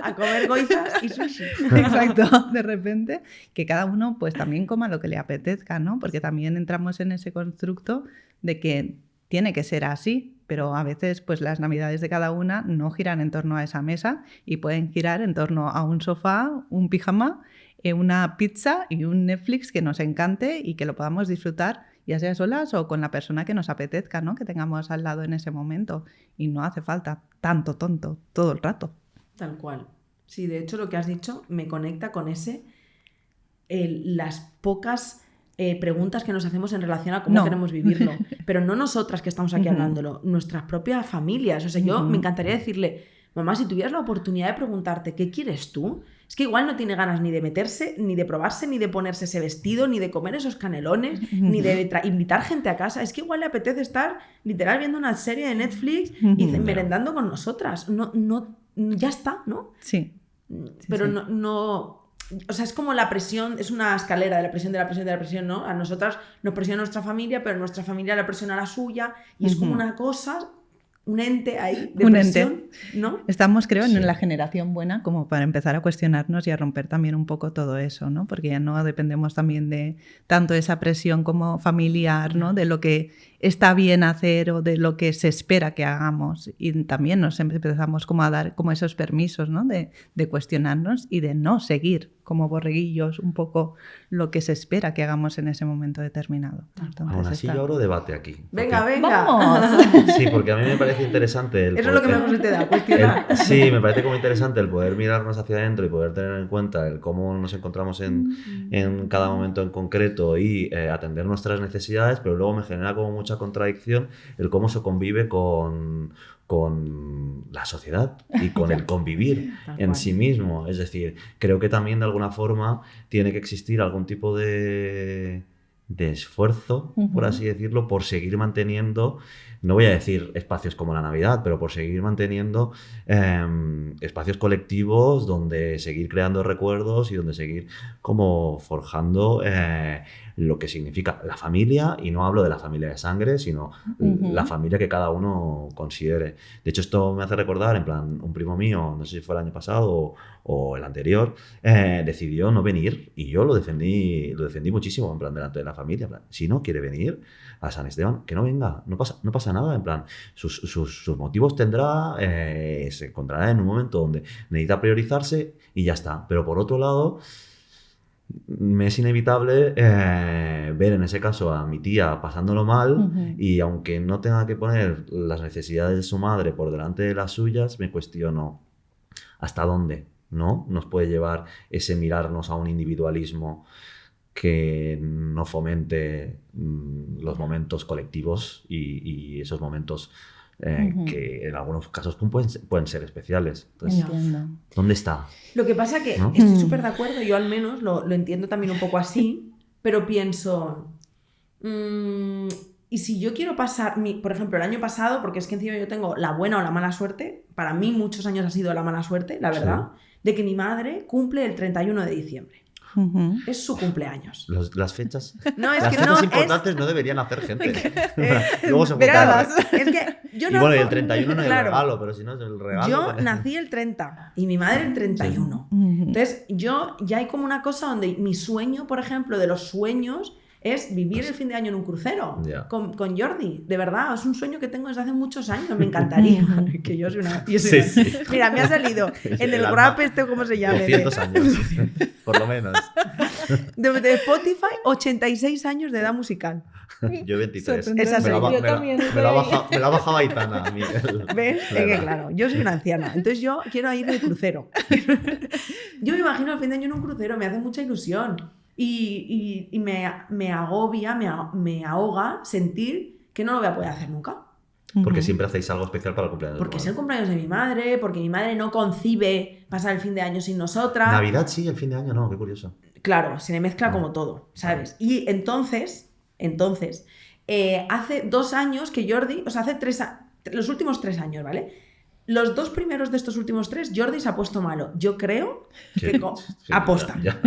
A comer goizas y sushi. Exacto, de repente, que cada uno pues también coma lo que le apetezca, ¿no? Porque también entramos en ese constructo de que tiene que ser así, pero a veces pues las navidades de cada una no giran en torno a esa mesa y pueden girar en torno a un sofá, un pijama, una pizza y un Netflix que nos encante y que lo podamos disfrutar ya sea solas o con la persona que nos apetezca, ¿no? Que tengamos al lado en ese momento. Y no hace falta tanto tonto todo el rato. Tal cual. Sí, de hecho lo que has dicho me conecta con las pocas preguntas que nos hacemos en relación a cómo queremos vivirlo. Pero no nosotras que estamos aquí hablándolo, nuestras propias familias. O sea, yo me encantaría decirle, mamá, si tuvieras la oportunidad de preguntarte qué quieres tú, es que igual no tiene ganas ni de meterse, ni de probarse, ni de ponerse ese vestido, ni de comer esos canelones, ni de invitar gente a casa. Es que igual le apetece estar literal viendo una serie de Netflix y merendando con nosotras. No, ya está, ¿no? Sí. Pero sí. No, o sea, es como la presión, es una escalera de la presión, de la presión, de la presión, ¿no? A nosotras nos presiona nuestra familia, pero nuestra familia la presiona a la suya, y es como una cosa, un ente ahí de presión, ¿no? Estamos, creo, en la generación buena como para empezar a cuestionarnos y a romper también un poco todo eso, ¿no? Porque ya no dependemos también de tanto esa presión como familiar, ¿no? De lo que está bien hacer o de lo que se espera que hagamos. Y también nos empezamos como a dar como esos permisos, ¿no? De cuestionarnos y de no seguir como borreguillos un poco lo que se espera que hagamos en ese momento determinado. Entonces, Aún así yo abro debate aquí. Venga, venga. ¡Vamos! Sí, porque a mí me parece interesante Eso es lo que mejor se te da, cuestionar. Sí, me parece como interesante el poder mirarnos hacia adentro y poder tener en cuenta el cómo nos encontramos en cada momento en concreto y atender nuestras necesidades, pero luego me genera como mucha mucha contradicción el cómo se convive con la sociedad y con el convivir en sí mismo. Es decir, creo que también de alguna forma tiene que existir algún tipo de esfuerzo, por así decirlo, por seguir manteniendo, no voy a decir espacios como la Navidad, pero por seguir manteniendo espacios colectivos donde seguir creando recuerdos y donde seguir como forjando lo que significa la familia, y no hablo de la familia de sangre, sino la familia que cada uno considere. De hecho, esto me hace recordar, en plan, un primo mío, no sé si fue el año pasado o el anterior, decidió no venir, y yo lo defendí muchísimo, en plan, delante de la familia. En plan, si no quiere venir a San Esteban, que no venga, no pasa nada, en plan, sus motivos tendrá, se encontrará en un momento donde necesita priorizarse y ya está. Pero por otro lado, me es inevitable ver en ese caso a mi tía pasándolo mal, y aunque no tenga que poner las necesidades de su madre por delante de las suyas, me cuestiono hasta dónde, ¿no?, nos puede llevar ese mirarnos a un individualismo que no fomente los momentos colectivos y esos momentos que en algunos casos pueden ser especiales. Entonces, ¿dónde está? Lo que pasa que, ¿no?, estoy súper de acuerdo, yo al menos lo entiendo también un poco así, pero pienso, y si yo quiero pasar, por ejemplo, el año pasado, porque es que encima yo tengo la buena o la mala suerte, para mí muchos años ha sido la mala suerte, la verdad, de que mi madre cumple el 31 de diciembre. Es su cumpleaños. Las fechas, no, es las que fechas no, importantes no deberían hacer gente. Luego se juntan. Es que yo y bueno, y el 31 no es el regalo, pero si no es el regalo. Yo nací el 30 y mi madre el 31. Entonces, yo ya hay como una cosa donde mi sueño, por ejemplo, de los sueños, es vivir el fin de año en un crucero con Jordi. De verdad, es un sueño que tengo desde hace muchos años. Me encantaría. Que yo soy una... Mira, me ha salido en el rap ¿cómo se llama? 200 años, por lo menos. De Spotify, 86 años de edad musical. Yo 23. Me la baja Aitana. ¿Ves? Es que claro, yo soy una anciana. Entonces yo quiero ir de crucero. Yo me imagino el fin de año en un crucero, me hace mucha ilusión. Y me agobia, me ahoga sentir que no lo voy a poder hacer nunca. Porque siempre hacéis algo especial para el cumpleaños. Porque es el cumpleaños de mi madre, porque mi madre no concibe pasar el fin de año sin nosotras. Navidad sí, el fin de año no, qué curioso. Claro, se le mezcla como todo, ¿sabes? Y entonces, hace 2 años que Jordi, o sea, los últimos 3 años, ¿vale? Los 2 primeros de estos últimos 3, Jordi se ha puesto malo. Yo creo que aposta. Ya.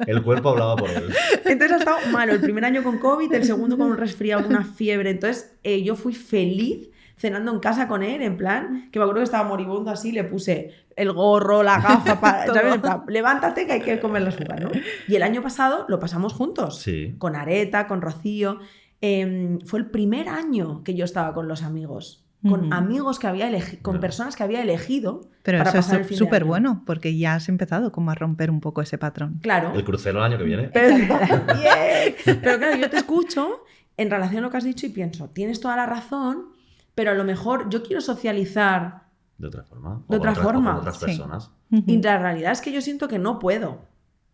El cuerpo hablaba por él. Entonces ha estado malo el primer año con COVID, el segundo con un resfriado, una fiebre. Entonces yo fui feliz cenando en casa con él, en plan, que me acuerdo que estaba moribundo así, le puse el gorro, la gafa, ¿sabes? En plan, levántate que hay que comer las uvas, ¿no? Y el año pasado lo pasamos juntos, con Areta, con Rocío. Fue el primer año que yo estaba con los amigos. Con amigos que había elegido, con personas que había elegido. Pero para eso pasar es súper bueno, porque ya has empezado como a romper un poco ese patrón. Claro. El crucero el año que viene. Pero claro, yo te escucho en relación a lo que has dicho y pienso, tienes toda la razón, pero a lo mejor yo quiero socializar de otra forma. De otra forma. Con otras personas. Y la realidad es que yo siento que no puedo.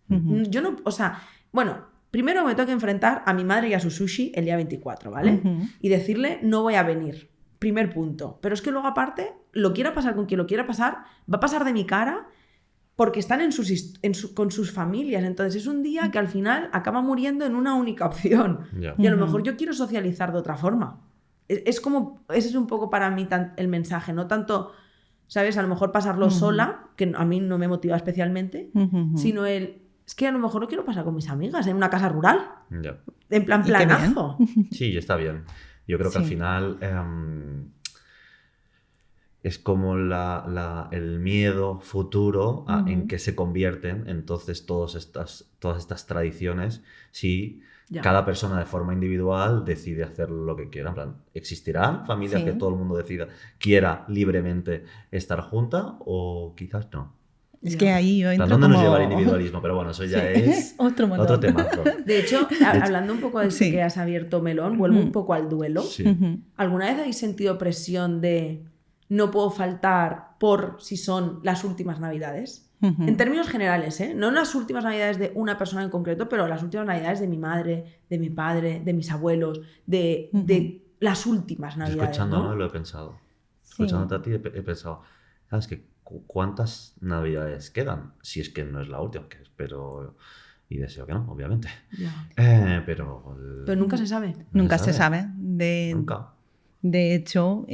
Yo no, o sea, bueno, primero me tengo que enfrentar a mi madre y a su sushi el día 24, ¿vale? Y decirle, no voy a venir. Primer punto. Pero es que luego aparte, lo quiera pasar con quien lo quiera pasar, va a pasar de mi cara porque están con sus familias. Entonces es un día que al final acaba muriendo en una única opción. Y a lo mejor yo quiero socializar de otra forma. Es como, ese es un poco para mí el mensaje, no tanto, ¿sabes? A lo mejor pasarlo sola, que a mí no me motiva especialmente, sino es que a lo mejor lo quiero pasar con mis amigas en una casa rural. En plan planazo. Sí, está bien. Yo creo que al final es como el miedo futuro en que se convierten entonces todas estas tradiciones si cada persona de forma individual decide hacer lo que quiera. En plan, ¿existirán familias que todo el mundo quiera libremente estar junta o quizás no? Es que ahí yo entro ¿Dónde como... nos lleva el individualismo? Pero bueno, eso ya es otro temazo. De hecho, hablando un poco de que has abierto melón, vuelvo un poco al duelo. ¿Alguna vez habéis sentido presión de no puedo faltar por si son las últimas Navidades? En términos generales, ¿eh? No en las últimas navidades de una persona en concreto, pero las últimas navidades de mi madre, de mi padre, de mis abuelos, de las últimas navidades. Escuchando, ¿no? Lo he pensado. Escuchándote a ti he pensado, ¿sabes qué? ¿Cuántas navidades quedan? Si es que no es la última, que espero y deseo que no, obviamente. Pero nunca se sabe. Nunca se sabe. Nunca. De hecho,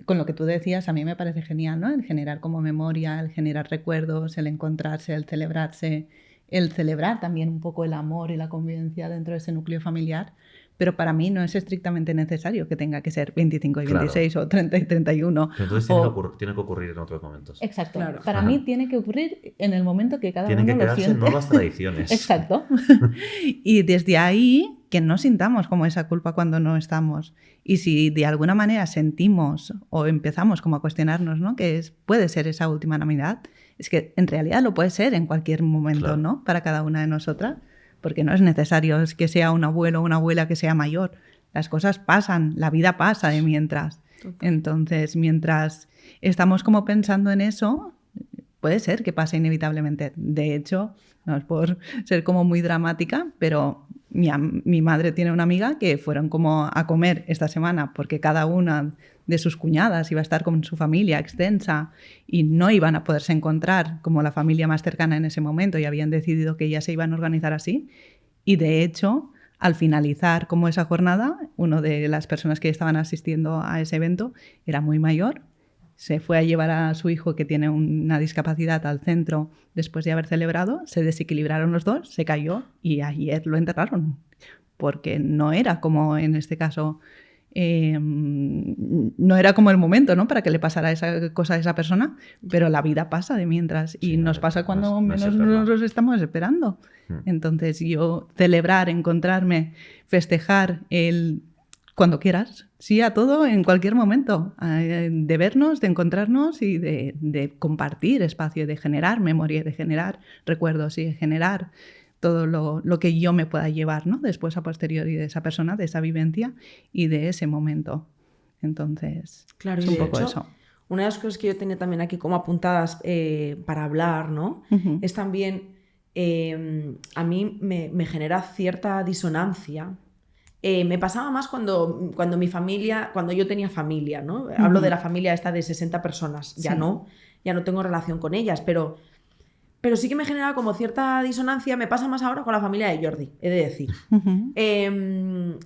con lo que tú decías, a mí me parece genial, ¿no? El generar como memoria, el generar recuerdos, el encontrarse, el celebrarse, el celebrar también un poco el amor y la convivencia dentro de ese núcleo familiar. Pero para mí no es estrictamente necesario que tenga que ser 25 y 26 o 30 y 31. Pero entonces tiene que ocurrir en otros momentos. Exacto. Claro. Para mí tiene que ocurrir en el momento que cada uno lo siente. Tienen que crearse nuevas tradiciones. Exacto. Y desde ahí que no sintamos como esa culpa cuando no estamos. Y si de alguna manera sentimos o empezamos como a cuestionarnos, ¿no? Puede ser esa última Navidad, es que en realidad lo puede ser en cualquier momento, claro, ¿no? Para cada una de nosotras. Porque no es necesario que sea un abuelo o una abuela que sea mayor. Las cosas pasan, la vida pasa de mientras. Entonces, mientras estamos como pensando en eso, puede ser que pase inevitablemente. De hecho, no es por ser como muy dramática, pero mi madre tiene una amiga que fueron como a comer esta semana porque cada una de sus cuñadas iba a estar con su familia extensa y no iban a poderse encontrar como la familia más cercana en ese momento y habían decidido que ellas se iban a organizar así. Y de hecho, al finalizar como esa jornada, una de las personas que estaban asistiendo a ese evento era muy mayor. Se fue a llevar a su hijo que tiene una discapacidad al centro después de haber celebrado, se desequilibraron los dos, se cayó y ayer lo enterraron, porque no era como en este caso, no era como el momento, ¿no? Para que le pasara esa cosa a esa persona, pero la vida pasa de mientras y nos pasa cuando menos nos los estamos esperando. Entonces yo celebrar, encontrarme, festejar cuando quieras, sí a todo, en cualquier momento, de vernos, de encontrarnos y de compartir espacio, de generar memoria, de generar recuerdos y de generar todo lo que yo me pueda llevar, ¿no? Después a posteriori de esa persona, de esa vivencia y de ese momento. Entonces, claro, es un poco eso. Una de las cosas que yo tenía también aquí como apuntadas para hablar, ¿no? Es también, a mí me genera cierta disonancia. Me pasaba más cuando yo tenía familia, ¿no? Hablo de la familia esta de 60 personas, ya no tengo relación con ellas, pero sí que me genera como cierta disonancia. Me pasa más ahora con la familia de Jordi, he de decir.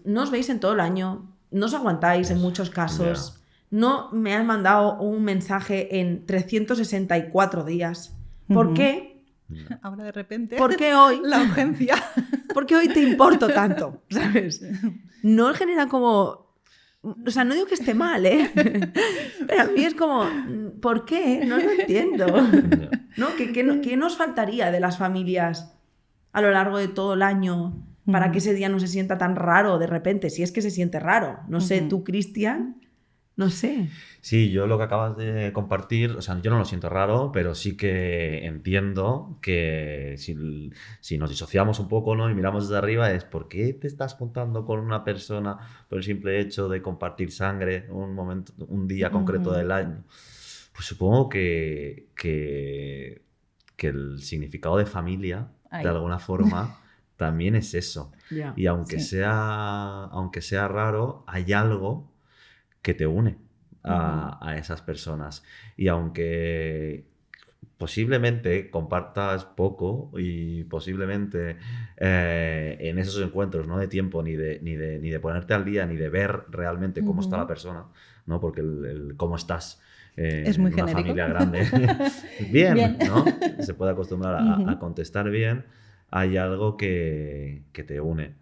No os veis en todo el año, no os aguantáis en muchos casos, no me has mandado un mensaje en 364 días. ¿Por qué? Ahora de repente, ¿por qué hoy? La urgencia. ¿Por qué hoy te importo tanto? ¿Sabes? No genera como... O sea, no digo que esté mal, ¿eh? Pero a mí es como... ¿Por qué? No lo entiendo. ¿No? ¿Qué nos faltaría de las familias a lo largo de todo el año para que ese día no se sienta tan raro de repente? Si es que se siente raro. No sé, tú, Cristian... No sé. Sí, yo lo que acabas de compartir, o sea, yo no lo siento raro, pero sí que entiendo que si nos disociamos un poco, ¿no? Y miramos desde arriba, es ¿por qué te estás juntando con una persona por el simple hecho de compartir sangre un día concreto del año? Pues supongo que el significado de familia, de alguna forma, también es eso. Y aunque sea raro, hay algo que te une a esas personas. Y aunque posiblemente compartas poco y posiblemente en esos encuentros no de tiempo ni de ponerte al día ni de ver realmente cómo está la persona, ¿no? Porque el cómo estás es muy en una genérico. familia grande bien, ¿no? Se puede acostumbrar a contestar bien. Hay algo que te une.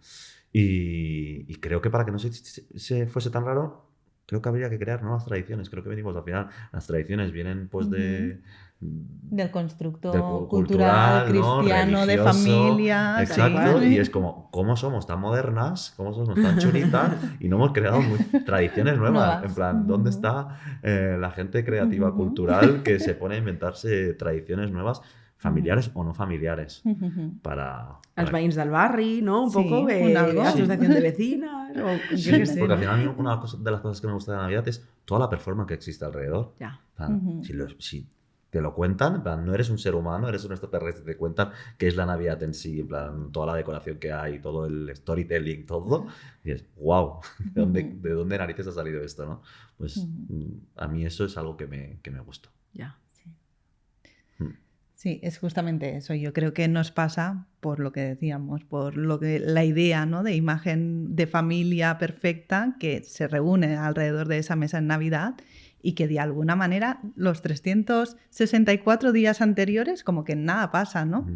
Y creo que para que no se fuese tan raro, creo que habría que crear nuevas tradiciones. Creo que venimos al final. Las tradiciones vienen pues del constructo cultural, cristiano, ¿no? De familia. Exacto. Y es como, ¿cómo somos tan modernas? ¿Cómo somos tan chunitas? Y no hemos creado tradiciones nuevas. En plan, ¿dónde está la gente creativa cultural que se pone a inventarse tradiciones nuevas? Familiares o no familiares. Para Els veïns del barri, ¿no? Un poco asociación de vecinas. Sí, porque al final una de las cosas que me gusta de la Navidad es toda la performance que existe alrededor. Ya. Si te lo cuentan, en plan, no eres un ser humano, eres un extraterrestre, te cuentan qué es la Navidad en sí, en plan, toda la decoración que hay, todo el storytelling, todo, y es, wow, ¿de dónde narices ha salido esto, no? Pues a mí eso es algo que me gusta. Ya. Sí, es justamente eso. Yo creo que nos pasa por lo que decíamos, por lo que la idea, ¿no?, de imagen de familia perfecta que se reúne alrededor de esa mesa en Navidad y que de alguna manera los 364 días anteriores como que nada pasa, ¿no?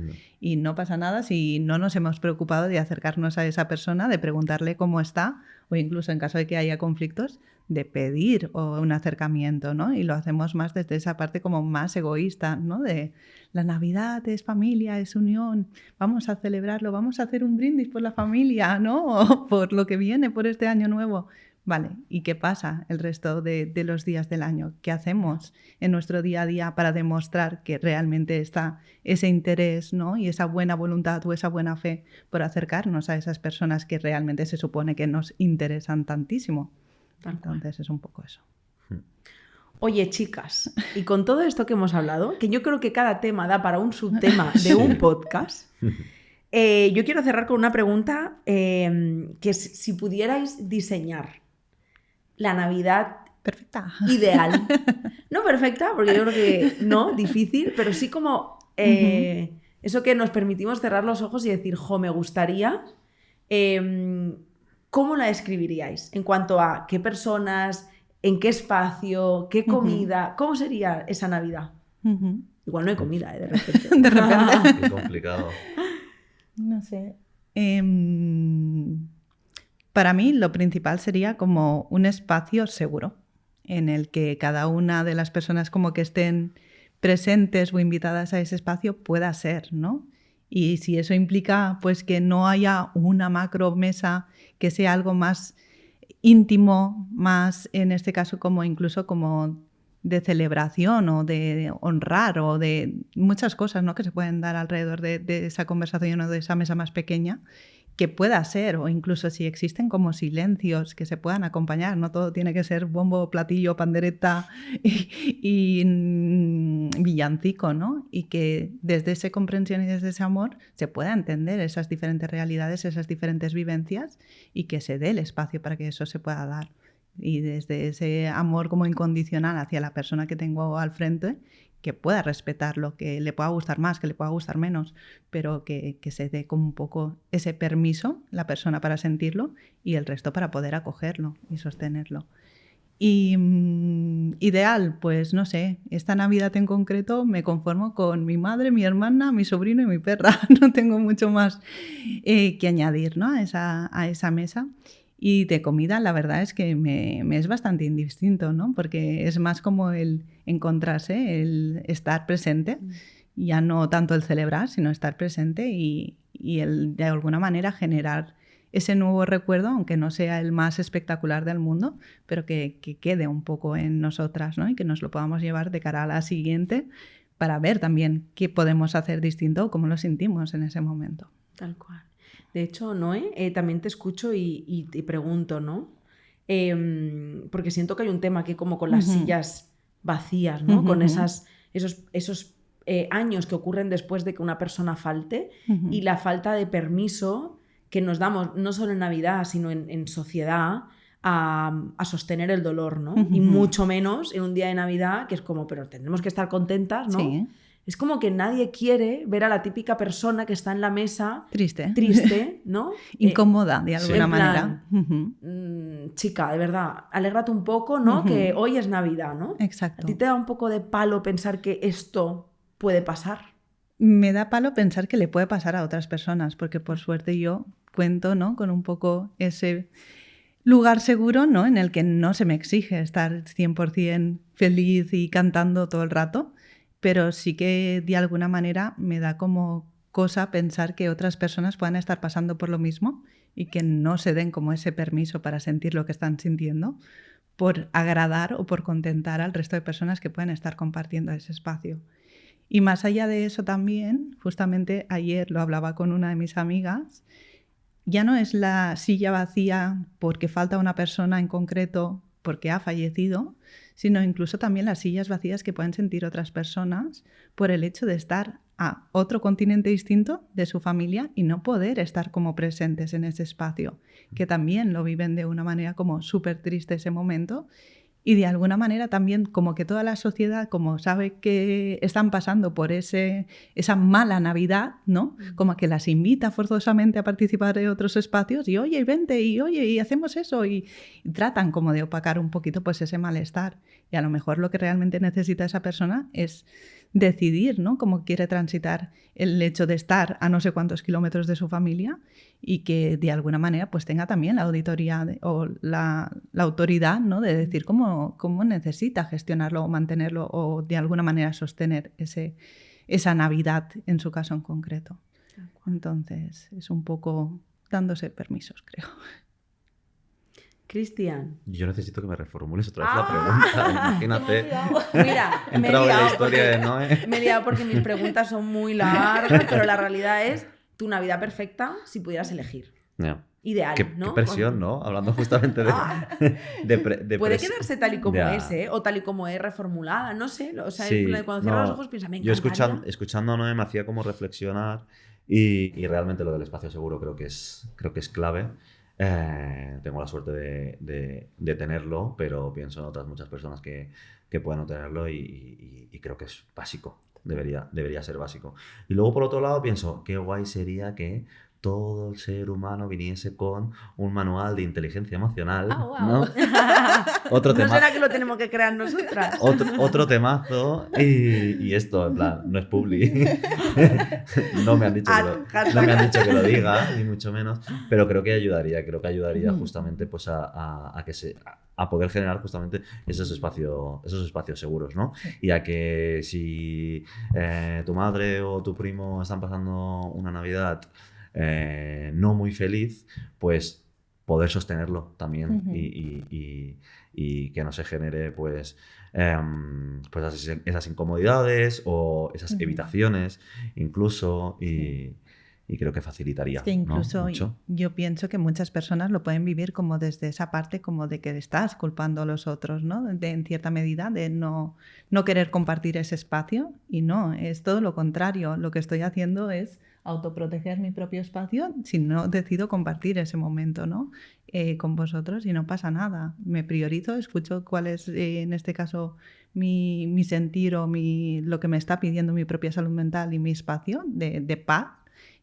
Y no pasa nada si no nos hemos preocupado de acercarnos a esa persona, de preguntarle cómo está, o incluso en caso de que haya conflictos, de pedir un acercamiento, ¿no? Y lo hacemos más desde esa parte como más egoísta, ¿no? De la Navidad es familia, es unión, vamos a celebrarlo, vamos a hacer un brindis por la familia, ¿no? O por lo que viene, por este año nuevo. Vale, ¿y qué pasa el resto de los días del año? ¿Qué hacemos en nuestro día a día para demostrar que realmente está ese interés, ¿no?, y esa buena voluntad o esa buena fe por acercarnos a esas personas que realmente se supone que nos interesan tantísimo? Entonces es un poco eso. Oye, chicas, y con todo esto que hemos hablado, que yo creo que cada tema da para un subtema de un podcast, yo quiero cerrar con una pregunta que si pudierais diseñar la Navidad perfecta, ideal, no perfecta, porque yo creo que no, difícil, pero sí como eso que nos permitimos cerrar los ojos y decir, jo, me gustaría, ¿cómo la describiríais? En cuanto a qué personas, en qué espacio, qué comida, ¿cómo sería esa Navidad? Igual no hay comida, de repente. De repente. Qué complicado. No sé. Para mí lo principal sería como un espacio seguro en el que cada una de las personas como que estén presentes o invitadas a ese espacio pueda ser, ¿no? Y si eso implica pues que no haya una macro mesa, que sea algo más íntimo, más en este caso como incluso como de celebración o de honrar o de muchas cosas, ¿no?, que se pueden dar alrededor de esa conversación o de esa mesa más pequeña, que pueda ser, o incluso si existen como silencios que se puedan acompañar, no todo tiene que ser bombo, platillo, pandereta y villancico, ¿no? Y que desde esa comprensión y desde ese amor se pueda entender esas diferentes realidades, esas diferentes vivencias y que se dé el espacio para que eso se pueda dar. Y desde ese amor como incondicional hacia la persona que tengo al frente, que pueda respetarlo, que le pueda gustar más, que le pueda gustar menos, pero que se dé como un poco ese permiso, la persona para sentirlo y el resto para poder acogerlo y sostenerlo. Y ideal, pues no sé, esta Navidad en concreto me conformo con mi madre, mi hermana, mi sobrino y mi perra. No tengo mucho más que añadir, ¿no?, a esa mesa. Y de comida la verdad es que me es bastante indistinto, ¿no?, porque es más como el encontrarse, el estar presente, ya no tanto el celebrar, sino estar presente y el de alguna manera generar ese nuevo recuerdo, aunque no sea el más espectacular del mundo, pero que quede un poco en nosotras, ¿no?, y que nos lo podamos llevar de cara a la siguiente para ver también qué podemos hacer distinto o cómo lo sentimos en ese momento. Tal cual. De hecho, Noé, también te escucho y te pregunto, ¿no? Porque siento que hay un tema que como con las sillas vacías, ¿no? Con esos años que ocurren después de que una persona falte y la falta de permiso que nos damos, no solo en Navidad, sino en sociedad, a sostener el dolor, ¿no? Y mucho menos en un día de Navidad, que es como, pero tendremos que estar contentas, ¿no? Sí. Es como que nadie quiere ver a la típica persona que está en la mesa triste, ¿no? Incómoda, de alguna manera. Chica, de verdad, alégrate un poco, ¿no? Que hoy es Navidad, ¿no? Exacto. ¿A ti te da un poco de palo pensar que esto puede pasar? Me da palo pensar que le puede pasar a otras personas, porque por suerte yo cuento, ¿no?, con un poco ese lugar seguro, ¿no?, en el que no se me exige estar 100% feliz y cantando todo el rato, pero sí que de alguna manera me da como cosa pensar que otras personas puedan estar pasando por lo mismo y que no se den como ese permiso para sentir lo que están sintiendo por agradar o por contentar al resto de personas que pueden estar compartiendo ese espacio. Y más allá de eso también, justamente ayer lo hablaba con una de mis amigas, ya no es la silla vacía porque falta una persona en concreto porque ha fallecido, sino incluso también las sillas vacías que pueden sentir otras personas por el hecho de estar a otro continente distinto de su familia y no poder estar como presentes en ese espacio, que también lo viven de una manera como súper triste ese momento. Y de alguna manera también como que toda la sociedad, como sabe que están pasando por esa mala Navidad, ¿no? Como que las invita forzosamente a participar de otros espacios y oye, vente, y oye, y hacemos eso, y tratan como de opacar un poquito pues ese malestar. Y a lo mejor lo que realmente necesita esa persona es decidir, ¿no? Cómo quiere transitar el hecho de estar a no sé cuántos kilómetros de su familia y que de alguna manera pues tenga también la auditoría o la autoridad, ¿no? De decir cómo necesita gestionarlo o mantenerlo o de alguna manera sostener esa Navidad en su caso en concreto. Entonces es un poco dándose permisos, creo. Cristian. Yo necesito que me reformules otra vez la pregunta. Imagínate. Mira, me he liado la historia de Noé. Me he liado porque mis preguntas son muy largas, pero la realidad es tu Navidad perfecta si pudieras elegir. Yeah. Ideal, ¿no? Qué presión, ¿no? Hablando justamente de puede quedarse tal y como es, ¿eh? O tal y como es reformulada, no sé. O sea, sí, cuando cierras los ojos piensas, me yo encantaría. escuchando a Noé me hacía como reflexionar y realmente lo del espacio seguro creo que es clave. Tengo la suerte de tenerlo, pero pienso en otras muchas personas que pueden no tenerlo y creo que es básico, debería ser básico. Y luego por otro lado pienso, qué guay sería que todo el ser humano viniese con un manual de inteligencia emocional, wow. ¿no? Otro tema. ¿No será que lo tenemos que crear nosotras? Otro temazo y esto, en plan, no es publi. No me han dicho que lo diga, ni mucho menos, pero creo que ayudaría justamente pues a poder generar justamente esos espacios seguros, ¿no? Y a que si tu madre o tu primo están pasando una Navidad no muy feliz, pues poder sostenerlo también y que no se genere pues esas incomodidades o esas evitaciones incluso y creo que facilitaría. Que incluso, ¿no? Mucho. Yo pienso que muchas personas lo pueden vivir como desde esa parte como de que estás culpando a los otros, ¿no? En cierta medida de no querer compartir ese espacio y no, es todo lo contrario. Lo que estoy haciendo es autoproteger mi propio espacio si no decido compartir ese momento, ¿no? Con vosotros y no pasa nada. Me priorizo, escucho cuál es en este caso mi sentir o lo que me está pidiendo mi propia salud mental y mi espacio de paz.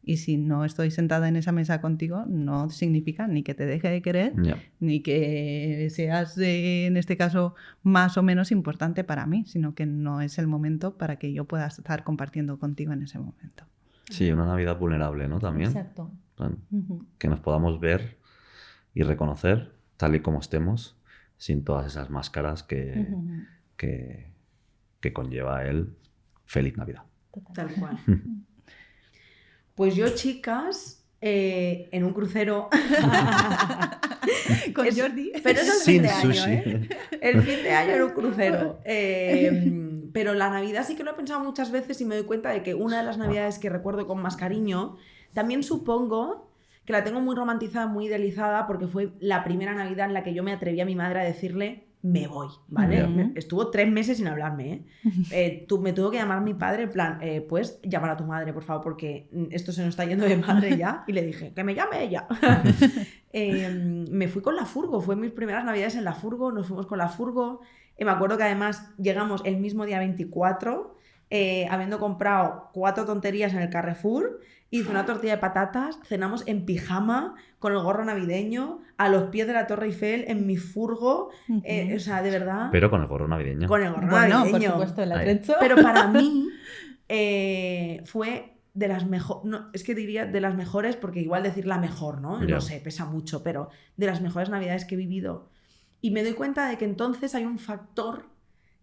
Y si no estoy sentada en esa mesa contigo, no significa ni que te deje de querer, ni que seas, en este caso, más o menos importante para mí, sino que no es el momento para que yo pueda estar compartiendo contigo en ese momento. Sí, una Navidad vulnerable, ¿no? También. Exacto. Que nos podamos ver y reconocer tal y como estemos, sin todas esas máscaras que conlleva el Feliz Navidad. Tal cual. Pues yo, chicas, en un crucero con Jordi, pero eso es sin fin de año, sushi. El fin de año en un crucero. Pero la Navidad sí que lo he pensado muchas veces y me doy cuenta de que una de las Navidades que recuerdo con más cariño, también supongo que la tengo muy romantizada, muy idealizada, porque fue la primera Navidad en la que yo me atreví a mi madre a decirle me voy, ¿vale? Estuvo 3 meses sin hablarme, me tuvo que llamar mi padre, en plan, pues llamar a tu madre, por favor, porque esto se nos está yendo de madre ya. Y le dije, que me llame ella. Me fui con la furgo, fue mis primeras Navidades en la furgo, nos fuimos con la furgo. Me acuerdo que además llegamos el mismo día 24, habiendo comprado 4 tonterías en el Carrefour, hice una tortilla de patatas, cenamos en pijama, con el gorro navideño, a los pies de la Torre Eiffel, en mi furgo, o sea, de verdad... Pero con el gorro navideño. Con el gorro navideño. Por supuesto, el atrecho. Pero para mí fue de las mejores, no, es que diría de las mejores, porque igual decir la mejor, ¿no? No sé, pesa mucho, pero de las mejores Navidades que he vivido. Y me doy cuenta de que entonces hay un factor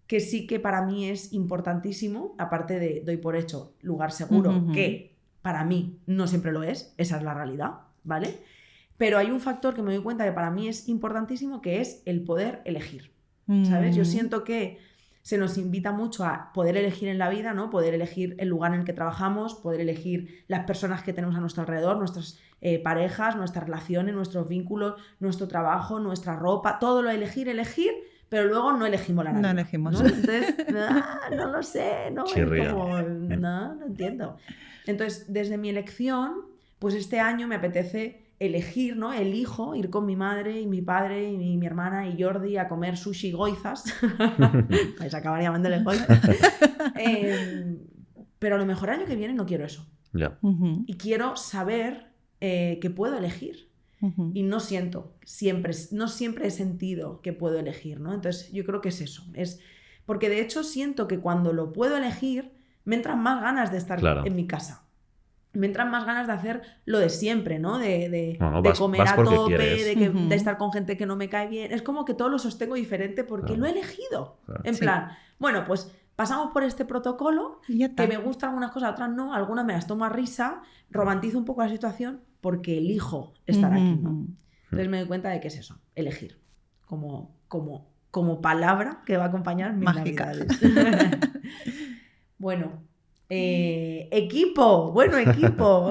que sí que para mí es importantísimo, aparte de, doy por hecho, lugar seguro, que para mí no siempre lo es, esa es la realidad, ¿vale? Pero hay un factor que me doy cuenta que para mí es importantísimo, que es el poder elegir, ¿sabes? Yo siento que se nos invita mucho a poder elegir en la vida, ¿no? Poder elegir el lugar en el que trabajamos, poder elegir las personas que tenemos a nuestro alrededor, nuestras parejas, nuestras relaciones, nuestros vínculos, nuestro trabajo, nuestra ropa, todo lo elegir, pero luego no elegimos la Navidad. No elegimos. ¿No? Entonces, no lo sé, ¿no? Chirría. No entiendo. Entonces, desde mi elección, pues este año me apetece elegir, ¿no? Elijo ir con mi madre y mi padre y mi hermana y Jordi a comer sushi goizas. Vais a acabar llamándole goizas. Pero a lo mejor el año que viene no quiero eso. Ya. Y quiero saber que puedo elegir. Y no siempre he sentido que puedo elegir, ¿no? Entonces yo creo que es eso. Porque de hecho siento que cuando lo puedo elegir, me entran más ganas de estar en mi casa. Me entran más ganas de hacer lo de siempre, ¿no? De comer a tope, de estar con gente que no me cae bien. Es como que todo lo sostengo diferente porque lo he elegido. En plan, bueno, pues pasamos por este protocolo, que me gustan algunas cosas, otras no, algunas me las tomo a risa, romantizo un poco la situación porque elijo estar aquí, ¿no? Entonces me doy cuenta de que es eso, elegir, como palabra que va a acompañar mis navidades. Bueno, equipo.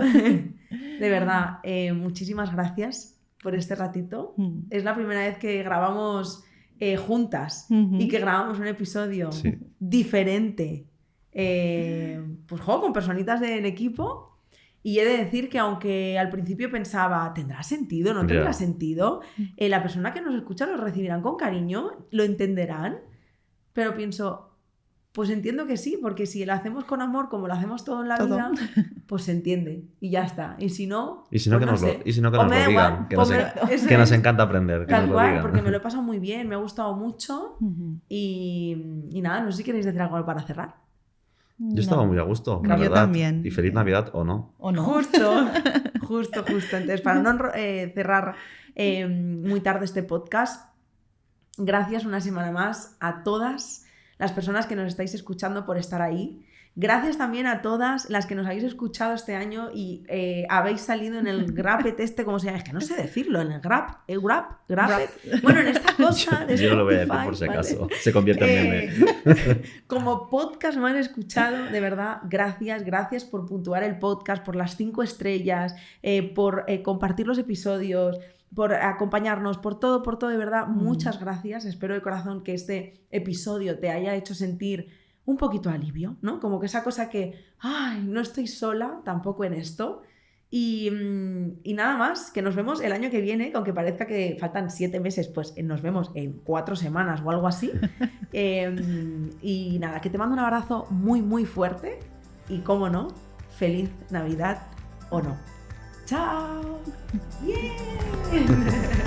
De verdad, muchísimas gracias por este ratito. Es la primera vez que grabamos juntas y que grabamos un episodio diferente, pues con personitas del equipo. Y he de decir que aunque al principio pensaba, ¿tendrá sentido? ¿No tendrá sentido? La persona que nos escucha lo recibirán con cariño, lo entenderán, pero pienso, pues entiendo que sí, porque si lo hacemos con amor como lo hacemos todo en la vida, pues se entiende y ya está. Y si no, que nos lo digan, que nos encanta aprender. Tal cual, porque me lo he pasado muy bien, me ha gustado mucho y nada, no sé si queréis decir algo para cerrar. Yo estaba muy a gusto, la verdad. Yo también. Y feliz Navidad o no. Justo. Entonces, para no cerrar muy tarde este podcast, gracias una semana más a todas las personas que nos estáis escuchando por estar ahí. Gracias también a todas las que nos habéis escuchado este año y habéis salido en el Grappet como se llama, es que no sé decirlo, en el Grappet. Bueno, en esta cosa de Spotify, yo lo voy a decir por si acaso, se convierte en meme. Como podcast me han escuchado, de verdad, gracias por puntuar el podcast, por las 5 estrellas, por compartir los episodios, por acompañarnos, por todo, de verdad, muchas gracias. Espero de corazón que este episodio te haya hecho sentir un poquito de alivio, ¿no? Como que esa cosa que, no estoy sola tampoco en esto. Y nada más, que nos vemos el año que viene, aunque parezca que faltan 7 meses, pues nos vemos en 4 semanas o algo así. Y nada, que te mando un abrazo muy, muy fuerte y, cómo no, feliz Navidad o no. ¡Chao! ¡Yeah!